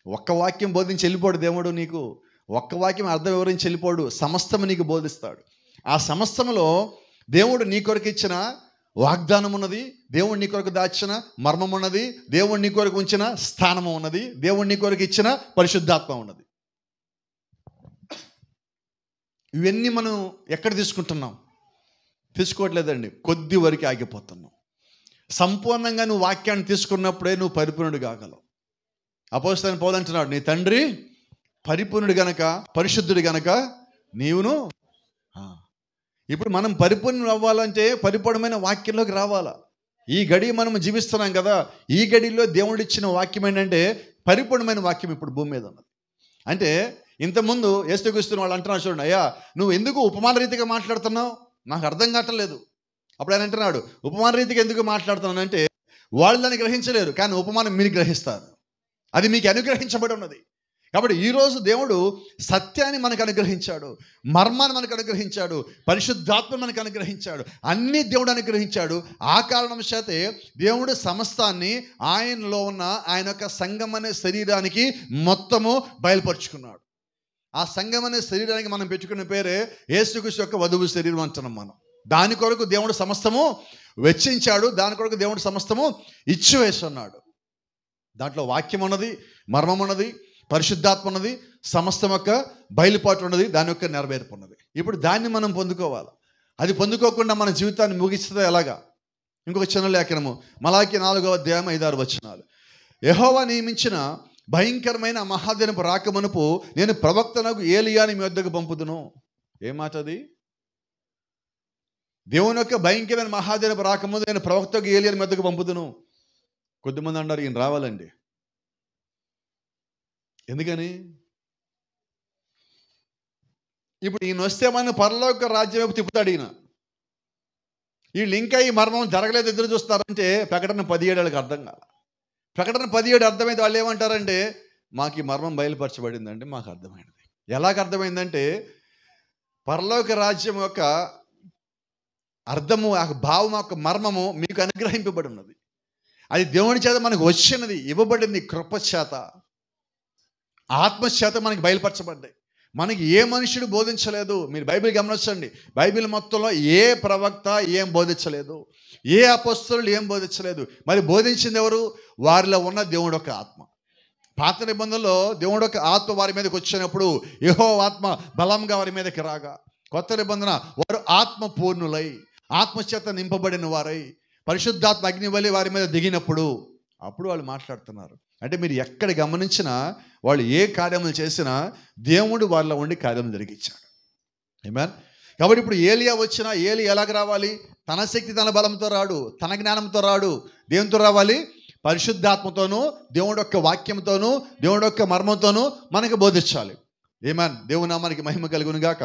ఒక్క వాక్యం బోధించి వెళ్ళిపోడు దేవుడు. నీకు ఒక్క వాక్యం అర్థం వివరించి వెళ్ళిపోడు. సమస్తము నీకు బోధిస్తాడు. ఆ సమస్తములో దేవుడు నీ కొరకు ఇచ్చిన వాగ్దానం ఉన్నది, దేవుడు నీ కొరకు దాచిన మర్మం ఉన్నది, దేవుడు నీ కొరకు ఉంచిన స్థానము ఉన్నది, దేవుడు నీ కొరకు ఇచ్చిన పరిశుద్ధాత్మ ఉన్నది. ఇవన్నీ మనం ఎక్కడ తీసుకుంటున్నాం? తీసుకోవట్లేదండి, కొద్ది వరకు ఆగిపోతున్నాం. సంపూర్ణంగా నువ్వు వాక్యాన్ని తీసుకున్నప్పుడే నువ్వు పరిపూర్ణుడు కాగలవు. అపోస్తలుడైన పౌలు అంటున్నాడు, నీ తండ్రి పరిపూర్ణుడు గనక, పరిశుద్ధుడు గనక నీవును. ఇప్పుడు మనం పరిపూర్ణులు అవ్వాలంటే పరిపూర్ణమైన వాక్యంలోకి రావాలా. ఈ గడి మనం జీవిస్తున్నాం కదా, ఈ గడిలో దేవుడు ఇచ్చిన వాక్యం ఏంటంటే పరిపూర్ణమైన వాక్యం ఇప్పుడు భూమి మీద ఉన్నది. అంటే ఇంతకుముందు యేసుక్రీస్తు వాళ్ళు అంటున్నారు, చూడండి, అయ్యా నువ్వు ఎందుకు ఉపమాన రీతిగా మాట్లాడుతున్నావు, నాకు అర్థం కావట్లేదు. అప్పుడు ఆయన అంటున్నాడు, ఉపమాన రీతిగా ఎందుకు మాట్లాడుతున్నాను అంటే వాళ్ళు దాన్ని గ్రహించలేరు, కానీ ఉపమానం మీరు గ్రహిస్తారు. అది మీకు అనుగ్రహించబడి ఉన్నది. కాబట్టి ఈరోజు దేవుడు సత్యాన్ని మనకు అనుగ్రహించాడు, మర్మాన్ని మనకు అనుగ్రహించాడు, పరిశుద్ధాత్మ మనకు అనుగ్రహించాడు, అన్నీ దేవుడు అనుగ్రహించాడు. ఆ కారణం చేతే దేవుడు సమస్తాన్ని ఆయనలో ఉన్న ఆయన యొక్క సంఘం అనే శరీరానికి మొత్తము బయలుపరుచుకున్నాడు. ఆ సంఘం అనే శరీరానికి మనం పెట్టుకున్న పేరే యేసుక్రీస్తు యొక్క వధువు శరీరం అంటున్నాం మనం. దాని కొరకు దేవుడు సమస్తము వెచ్చించాడు, దాని కొరకు దేవుడు సమస్తము ఇచ్చివేస్తున్నాడు. దాంట్లో వాక్యం ఉన్నది, మర్మం ఉన్నది, పరిశుద్ధాత్మ ఉన్నది, సమస్తం యొక్క బయలుపాటు ఉన్నది, దాని యొక్క నెరవేర్పు ఉన్నది. ఇప్పుడు దాన్ని మనం పొందుకోవాలి. అది పొందుకోకుండా మన జీవితాన్ని ముగిస్తుంది ఎలాగా? ఇంకొక చిన్న లేఖనము మలాకి 4వ అధ్యాయం 5-6 వచనాలు. యెహోవా నియమించిన భయంకరమైన మహాదినపు రాకమునుపు నేను ప్రవక్తనకు ఏలియాని మీ వద్దకు పంపుదును. ఏం మాట అది? దేవుని యొక్క భయంకరమైన మహాదినపు రాకముందు నేను ప్రవక్తకు ఏలియాని మీ వద్దకు పంపుదును. కొద్దిమంది అన్నారు ఈయన రావాలండి. ఎందుకని? ఇప్పుడు ఈయన వస్తే మన పరలోక రాజ్యం వైపు తిప్పుతాడు ఈయన. వీళ్ళు ఇంకా ఈ మర్మం జరగలేదు, ఎదురు చూస్తారంటే ప్రకటన 17 అర్థం కాల. ప్రకటన 17 అర్థమైతే వాళ్ళు ఏమంటారంటే మాకు ఈ మర్మం బయలుపరచబడిందంటే మాకు అర్థమైనది. ఎలాగ అర్థమైందంటే పరలోక రాజ్యం యొక్క అర్థము, ఆ భావం యొక్క మర్మము మీకు అనుగ్రహింపబడి ఉన్నది. అది దేవుని చేత మనకు వచ్చినది, ఇవ్వబడింది. కృప చేత, ఆత్మచేత మనకి బయలుపరచబడ్డాయి. మనకి ఏ మనుషుడు బోధించలేదు. మీరు బైబిల్ గమనించండి. బైబిల్ మొత్తంలో ఏ ప్రవక్త ఏం బోధించలేదు, ఏ అపొస్తలులు ఏం బోధించలేదు. మరి బోధించింది ఎవరు? వారిలో ఉన్న దేవుడు యొక్క ఆత్మ. పాత నిబంధనలో దేవుడు యొక్క ఆత్మ వారి మీదకి వచ్చినప్పుడు యెహోవా ఆత్మ బలంగా వారి మీదకి రాగా, కొత్త నిబంధన వారు ఆత్మ పూర్ణులై ఆత్మచేత నింపబడిన వారై పరిశుద్ధాత్మ అగ్ని వలె వారి మీద దిగినప్పుడు అప్పుడు వాళ్ళు మాట్లాడుతున్నారు. అంటే మీరు ఎక్కడ గమనించినా వాళ్ళు ఏ కార్యములు చేసినా దేవుడు వాళ్ళలో ఉండి కార్యం జరిగించాడు. ఆమేన్. కాబట్టి ఇప్పుడు ఏలియా వచ్చినా ఏలి ఎలాగ రావాలి? తన శక్తి తన బలంతో రాడు, తన జ్ఞానంతో రాడు. దేవునితో రావాలి? పరిశుద్ధాత్మతోనూ దేవుడి యొక్క వాక్యంతోనూ దేవుడి యొక్క మర్మంతోనూ మనకు బోధించాలి. ఆమేన్. దేవుని నామానికి మహిమ కలుగును గాక.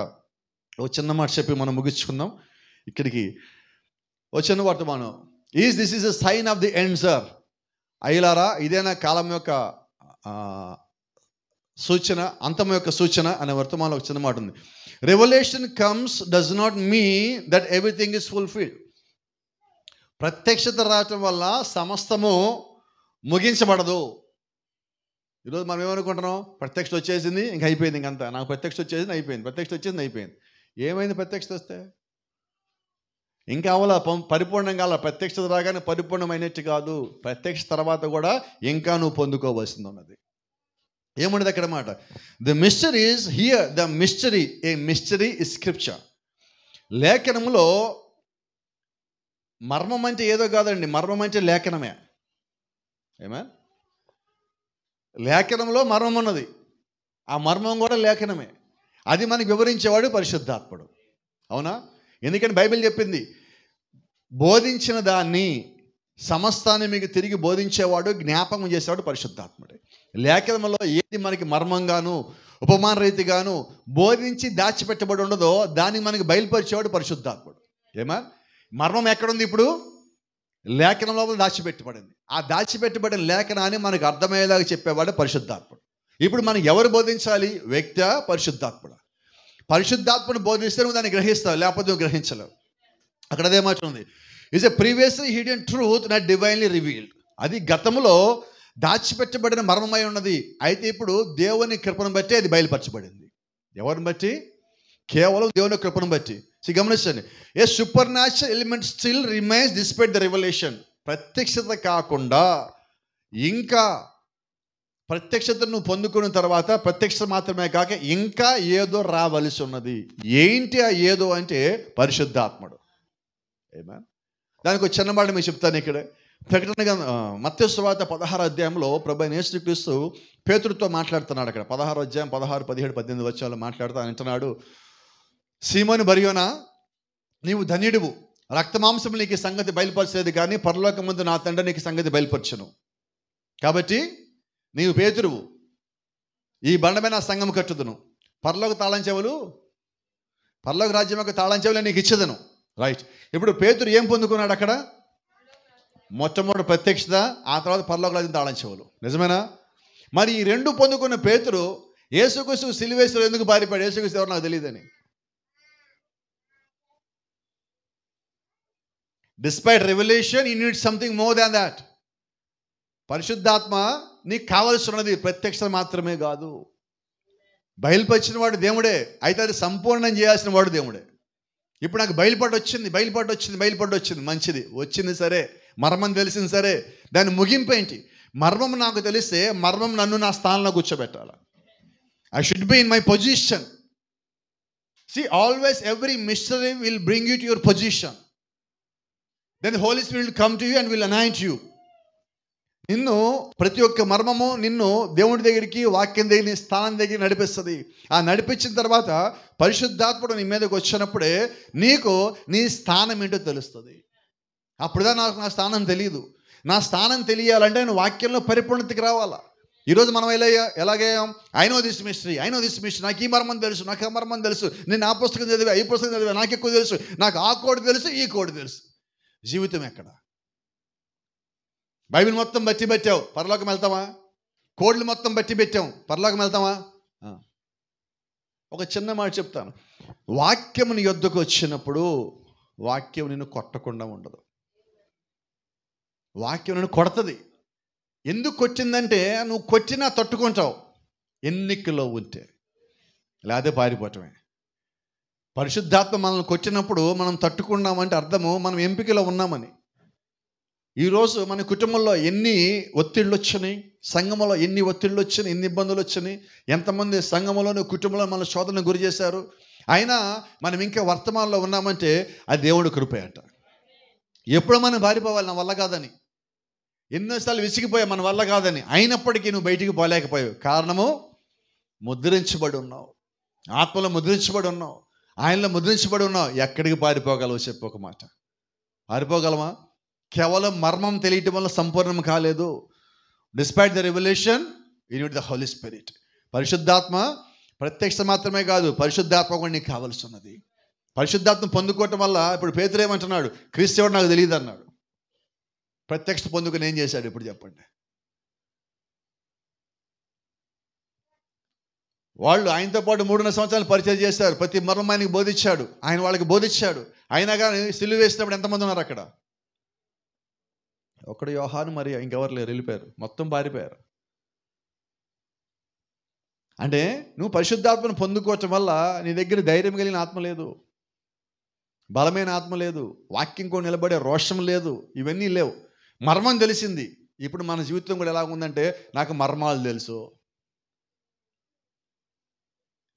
ఓ చిన్న మాట చెప్పి మనం ముగించుకుందాం. ఇక్కడికి వచ్చిన వర్తమానం this is a sign of the end sir. అయ్యలారా, ఇదేనా కాలం యొక్క సూచన, అంతం యొక్క సూచన అనే వర్తమానంలో ఒక చిన్న మాట ఉంది. Revolution comes does not mean that everything is fulfilled. ప్రత్యక్షత రావటం వల్ల సమస్తము ముగించబడదు. ఈరోజు మనం ఏమనుకుంటున్నాం? ప్రత్యక్షత వచ్చేసింది, ఇంక అయిపోయింది, ఇంకంతా నాకు ప్రత్యక్షత వచ్చేసింది, అయిపోయింది. ప్రత్యక్షత వచ్చింది, అయిపోయింది. ఏమైంది ప్రత్యక్షత వస్తే? ఇంకా అవలా పరిపూర్ణంగా అలా ప్రత్యక్షత రాగానే పరిపూర్ణమైనట్టు కాదు. ప్రత్యక్ష తర్వాత కూడా ఇంకా నువ్వు పొందుకోవాల్సింది ఉన్నది. ఏముండదు అక్కడ మాట? The mystery is here. The mystery, a mystery is scripture. లేఖనంలో మర్మం అంటే ఏదో కాదండి, మర్మం అంటే లేఖనమే. ఏమే? లేఖనంలో మర్మం ఉన్నది, ఆ మర్మం కూడా లేఖనమే. అది మనకు వివరించేవాడు పరిశుద్ధాత్ముడు. అవునా? ఎందుకని బైబిల్ చెప్పింది, బోధించిన దాన్ని సమస్తాన్ని మీకు తిరిగి బోధించేవాడు, జ్ఞాపకం చేసేవాడు పరిశుద్ధాత్ముడే. లేఖనంలో ఏది మనకి మర్మంగాను ఉపమాన రీతిగాను బోధించి దాచిపెట్టబడి ఉండదో దాన్ని మనకి బయలుపరిచేవాడు పరిశుద్ధాత్ముడు. ఏమా? మర్మం ఎక్కడుంది? ఇప్పుడు లేఖనంలో దాచిపెట్టబడింది. ఆ దాచిపెట్టబడిన లేఖనాన్ని మనకు అర్థమయ్యేలాగా చెప్పేవాడు పరిశుద్ధాత్ముడు. ఇప్పుడు మనం ఎవరు బోధించాలి? వ్యక్తి, పరిశుద్ధాత్ముడు. పరిశుద్ధాత్మను బోధిస్తే నువ్వు దాన్ని గ్రహిస్తావు, లేకపోతే నువ్వు గ్రహించలేవు. అక్కడ అదే మాట ఉంది. It's a previously hidden truth not divinely revealed. అది గతంలో దాచిపెట్టబడిన మర్మమై ఉన్నది. అయితే ఇప్పుడు దేవుని కృపను బట్టి అది బయలుపరచబడింది. ఎవరిని బట్టి? కేవలం దేవుని కృపను బట్టి. గమనించండి, a supernatural element still remains despite the revelation. ప్రత్యక్షత కాకుండా ఇంకా ప్రత్యక్షతను నువ్వు పొందుకున్న తర్వాత ప్రత్యక్షత మాత్రమే కాక ఇంకా ఏదో రావలసి ఉన్నది. ఏంటి ఆ ఏదో అంటే పరిశుద్ధాత్ముడు. ఏమా? దానికి ఒక చిన్న మాట మీకు చెప్తాను. ఇక్కడ ప్రకటన మత్తయి సువార్త 16వ అధ్యాయంలో ప్రభువైన యేసుక్రీస్తు పేతురుతో మాట్లాడుతున్నాడు. అక్కడ 16వ అధ్యాయం 16, 17, 18 వచనాలు మాట్లాడుతూ అంటున్నాడు, సీమోను బర్యోనా, నీవు ధన్యుడువు. రక్తమాంసము నీకు ఈ సంగతి బయలుపరచలేదు, కానీ పరలోకమందు నా తండ్రి నీకు సంగతి బయలుపరచును. కాబట్టి నీవు పేతురువు, ఈ బండమైన నా సంఘం కట్టుదును. పరలోక తాళం చెవులు, పరలోక రాజ్యం యొక్క తాళం చెవులు నీకు ఇచ్చేదను. రైట్. ఇప్పుడు పేతురు ఏం పొందుకున్నాడు అక్కడ? మొట్టమొదటి ప్రత్యక్షత, ఆ తర్వాత పరలోక రాజ్యం తాళం చెవులు. నిజమేనా? మరి ఈ రెండు పొందుకున్న పేతురు యేసుక్రీస్తు సిలువేశ్వరు ఎందుకు పారిపోయాడు? యేసుక్రీస్తు ఎవరు నాకు తెలియదని. Despite revolution you need something more than that. పరిశుద్ధాత్మ నీకు కావలసి ఉన్నది ప్రత్యక్షత మాత్రమే కాదు. బయలుపరిచిన వాడు దేవుడే, అయితే అది సంపూర్ణం చేయాల్సిన వాడు దేవుడే. ఇప్పుడు నాకు బయలుపాటు వచ్చింది, మంచిది వచ్చింది సరే, మర్మం తెలిసింది సరే, దాని ముగింపు ఏంటి? మర్మం నాకు తెలిస్తే మర్మం నన్ను నా స్థానంలో కూర్చోబెట్టాలి. I should be in my position. See, always every mystery will bring you to your position. Then the Holy Spirit will come to you and will anoint you. నిన్ను ప్రతి ఒక్క మర్మము నిన్ను దేవుడి దగ్గరికి, వాక్యం దగ్గర, స్థానం దగ్గర నడిపిస్తుంది. ఆ నడిపించిన తర్వాత పరిశుద్ధాత్ముడు నీ మీదకి వచ్చినప్పుడే నీకు నీ స్థానం ఏంటో తెలుస్తుంది. అప్పుడుదా నాకు నా స్థానం తెలియదు. నా స్థానం తెలియాలంటే నేను వాక్యంలో పరిపూర్ణతకి రావాలా. ఈరోజు మనం ఎలాగేయం, ఐ నో దిస్ మిస్టరీ, నాకు ఈ మర్మం తెలుసు, నాకు ఆ మర్మం తెలుసు, నేను ఆ పుస్తకం చదివా, ఈ పుస్తకం చదివా, నాకు ఎక్కువ తెలుసు, నాకు ఆ కోడ్ తెలుసు, ఈ కోడ్ తెలుసు. జీవితం ఎక్కడ? బైబిల్ మొత్తం బట్టి పెట్టావు, పరలోకం వెళ్తావా? కోడ్లు మొత్తం బట్టి పెట్టాం, పరలోకం వెళ్తావా? ఒక చిన్న మాట చెప్తాను. వాక్యం నీ యొద్దకు వచ్చినప్పుడు వాక్యం నిన్ను కొట్టకుండా ఉండదు. వాక్యం నిన్ను కొడుతుంది. ఎందుకు కొట్టిందంటే నువ్వు కొట్టినా తట్టుకుంటావు, ఎన్నికలో ఉంటే, లేకపోతే పారిపోవటమే. పరిశుద్ధాత్మ మనల్ని కొట్టినప్పుడు మనం తట్టుకున్నామంటే అర్థము మనం ఎంపికలో ఉన్నామని. ఈరోజు మన కుటుంబంలో ఎన్ని ఒత్తిళ్ళు వచ్చినాయి, సంఘంలో ఎన్ని ఒత్తిళ్ళు వచ్చినాయి, ఎన్ని ఇబ్బందులు వచ్చినాయి, ఎంతమంది సంఘంలోని కుటుంబంలో మన శోధనకు గురి చేశారు, అయినా మనం ఇంకా వర్తమానంలో ఉన్నామంటే అది దేవుడి కృపే అంట. ఎప్పుడు మనం పారిపోవాలి, నా వల్ల కాదని, ఎన్నోసార్లు విసిగిపోయా, మన వల్ల కాదని, అయినప్పటికీ నువ్వు బయటికి పోలేకపోయావు. కారణము ముద్రించబడి ఉన్నావు, ఆత్మలో ముద్రించబడి ఉన్నావు, ఆయనలో ముద్రించబడి ఉన్నావు. ఎక్కడికి పారిపోగలవు చెప్పు ఒక మాట? పారిపోగలమా? కేవలం మర్మం తెలియటం వల్ల సంపూర్ణం కాలేదు. Despite the revelation you need the Holi spirit. పరిశుద్ధాత్మ ప్రత్యక్ష మాత్రమే కాదు, పరిశుద్ధాత్మ కూడా నీకు కావాల్సి ఉన్నది. పరిశుద్ధాత్మ పొందుకోవటం వల్ల ఇప్పుడు పేతురు ఏమంటున్నాడు? క్రీస్తు ఎవడు నాకు తెలియదు అన్నాడు. ప్రత్యక్ష పొందుకుని ఏం చేశాడు ఇప్పుడు చెప్పండి? వాళ్ళు ఆయనతో పాటు 3.5 సంవత్సరాలు పరిచయం చేశారు, ప్రతి మర్మం ఆయనకి బోధించాడు, ఆయన వాళ్ళకి బోధించాడు. అయినా కానీ సిలువ వేసినప్పుడు ఎంతమంది ఉన్నారు అక్కడ? ఒకడు యోహాను, మరి ఇంకెవరు లేరు, వెళ్ళిపోయారు, మొత్తం పారిపోయారు. అంటే నువ్వు పరిశుద్ధాత్మను పొందుకోవటం వల్ల నీ దగ్గర ధైర్యం కలిగిన ఆత్మ లేదు, బలమైన ఆత్మ లేదు, వాక్యం కూడా నిలబడే రోషం లేదు, ఇవన్నీ లేవు. మర్మం తెలిసింది. ఇప్పుడు మన జీవితం కూడా ఎలా ఉందంటే నాకు మర్మాలు తెలుసు.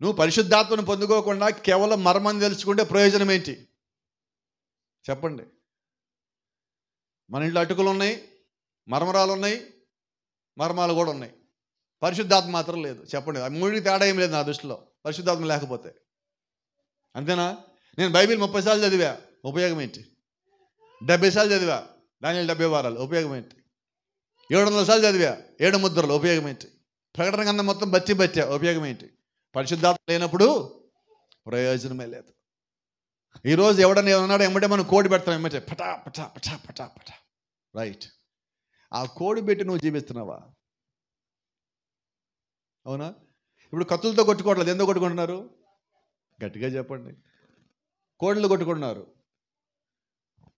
నువ్వు పరిశుద్ధాత్మను పొందుకోకుండా కేవలం మర్మం తెలుసుకుంటే ప్రయోజనం ఏంటి చెప్పండి? మన ఇంట్లో అటుకులు ఉన్నాయి, మర్మరాలు ఉన్నాయి, మర్మాలు కూడా ఉన్నాయి, పరిశుద్ధాత్మ మాత్రం లేదు. చెప్పండి, ఆ మూడికి తేడా ఏం లేదు నా దృష్టిలో, పరిశుద్ధాత్మ లేకపోతే. అంతేనా? నేను బైబిల్ 30 సార్లు చదివా, ఉపయోగం ఏంటి? 70 సార్లు చదివా, దానిలో 70 వారాలు, ఉపయోగం ఏంటి? 700 సార్లు చదివా, 7 ముద్రలు, ఉపయోగం ఏంటి? ప్రకటన కన్నా మొత్తం బట్టా, ఉపయోగం ఏంటి? పరిశుద్ధాత్మ లేనప్పుడు ప్రయోజనమే లేదు. ఈరోజు ఎవడన్నా ఏమన్నాడు, ఎమ్మటే మనం కోడి పెడతాం, ఎమ్మటే పటా పటా పటా పటా పటా, రైట్? ఆ కోడి పెట్టి నువ్వు జీవిస్తున్నావా? అవునా? ఇప్పుడు కత్తులతో కొట్టుకోవట్లేదు, ఎందుకు కొట్టుకుంటున్నారు? గట్టిగా చెప్పండి. కోడిలు కొట్టుకుంటున్నారు.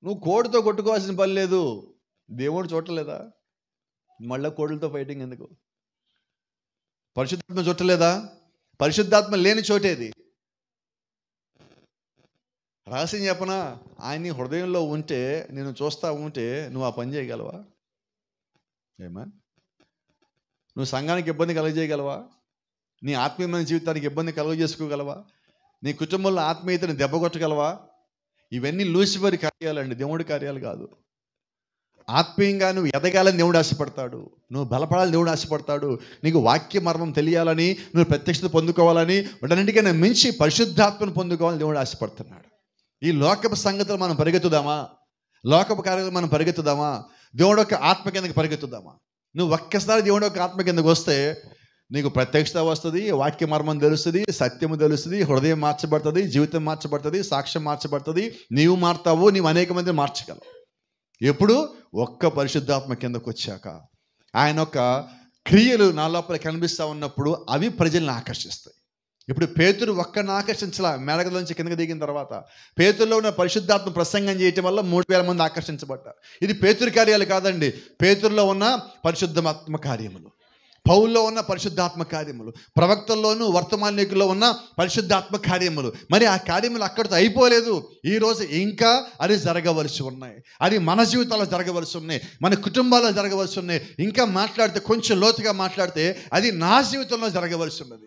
నువ్వు కోడితో కొట్టుకోవాల్సిన పని లేదు, దేవుడు చూడలేదా? మళ్ళీ కోడిలతో ఫైటింగ్ ఎందుకు? పరిశుద్ధాత్మ చూడలేదా? పరిశుద్ధాత్మ లేని చోటేది. రహస్యం చెప్పనా? ఆయన హృదయంలో ఉంటే, నేను చూస్తా ఉంటే నువ్వు ఆ పని చేయగలవా? ఏమా? నువ్వు సంఘానికి ఇబ్బంది కలుగజేయగలవా? నీ ఆత్మీయమైన జీవితానికి ఇబ్బంది కలుగజేసుకోగలవా? నీ కుటుంబంలో ఆత్మీయతను దెబ్బకొట్టగలవా? ఇవన్నీ లూసిఫర్ కార్యాలండి, దేవుడి కార్యాలు కాదు. ఆత్మీయంగా నువ్వు ఎదగాలని దేవుడు ఆశపడతాడు, నువ్వు బలపడాలని దేవుడు ఆశపడతాడు, నీకు వాక్య మర్మం తెలియాలని, నువ్వు ప్రత్యక్షత పొందుకోవాలని, వాటన్నిటికైనా మించి పరిశుద్ధాత్మను పొందుకోవాలని దేవుడు ఆశపడుతున్నాడు. ఈ లోకపు సంగతులు మనం పరిగెత్తుదామా? లోకపు కార్యాలు మనం పరిగెత్తుదామా? దేవుడు యొక్క ఆత్మ కిందకి పరిగెత్తుదామా? నువ్వు ఒక్కసారి దేవుడు యొక్క ఆత్మ కిందకు వస్తే నీకు ప్రత్యక్షత వస్తుంది, వాక్య మర్మం తెలుస్తుంది, సత్యము తెలుస్తుంది, హృదయం మార్చబడుతుంది, జీవితం మార్చబడుతుంది, సాక్ష్యం మార్చబడుతుంది, నీవు మారుతావు, నీవు అనేక మందిని మార్చగలవు. ఎప్పుడు? ఒక్క పరిశుద్ధాత్మ కిందకు వచ్చాక. ఆయన యొక్క క్రియలు నా లోపల కనిపిస్తూ ఉన్నప్పుడు అవి ప్రజల్ని ఆకర్షిస్తాయి. ఇప్పుడు పేతురు ఒక్కరిని ఆకర్షించలా, మేడగలోంచి కిందకి దిగిన తర్వాత పేతురులో ఉన్న పరిశుద్ధాత్మ ప్రసంగం చేయటం వల్ల 3000 మంది ఆకర్షించబడ్డారు. ఇది పేతురు కార్యాలు కాదండి, పేతురులో ఉన్న పరిశుద్ధాత్మ కార్యములు. పౌల్లో ఉన్న పరిశుద్ధాత్మ కార్యములు, ప్రవక్తల్లోనూ వర్తమానికుల్లో ఉన్న పరిశుద్ధాత్మ కార్యములు. మరి ఆ కార్యములు అక్కడితో అయిపోలేదు. ఈరోజు ఇంకా అది జరగవలసి ఉన్నాయి. అది మన జీవితాల్లో జరగవలసి ఉన్నాయి, మన కుటుంబాల్లో జరగవలసి ఉన్నాయి. ఇంకా మాట్లాడితే, కొంచెం లోతుగా మాట్లాడితే, అది నా జీవితంలో జరగవలసి ఉన్నది.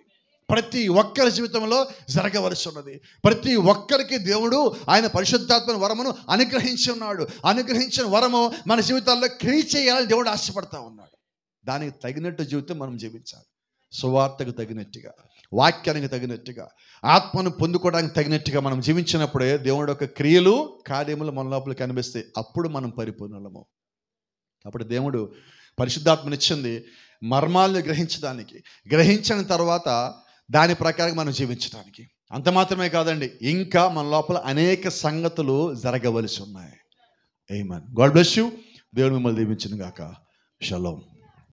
ప్రతి ఒక్కరి జీవితంలో జరగవలసి ఉన్నది. ప్రతి ఒక్కరికి దేవుడు ఆయన పరిశుద్ధాత్మ వరమును అనుగ్రహించి ఉన్నాడు. అనుగ్రహించిన వరము మన జీవితాల్లో క్రియ చేయాలని దేవుడు ఆశపడతా ఉన్నాడు. దానికి తగినట్టు జీవితం మనం జీవించాలి. సువార్తకు తగినట్టుగా, వాక్యానికి తగినట్టుగా, ఆత్మను పొందుకోవడానికి తగినట్టుగా మనం జీవించినప్పుడే దేవుడి యొక్క క్రియలు, కార్యములు మన లోపల కనిపిస్తాయి. అప్పుడు మనం పరిపూర్ణులము. అప్పుడు దేవుడు పరిశుద్ధాత్మనిచ్చింది మర్మాలను గ్రహించడానికి, గ్రహించిన తర్వాత దాని ప్రకారం మనం జీవించడానికి. అంత మాత్రమే కాదండి, ఇంకా మన లోపల అనేక సంగతులు జరగవలసి ఉన్నాయి. ఆమేన్. God bless you. దేవుడు మిమ్మల్ని దీవించును గాక. షలోమ్.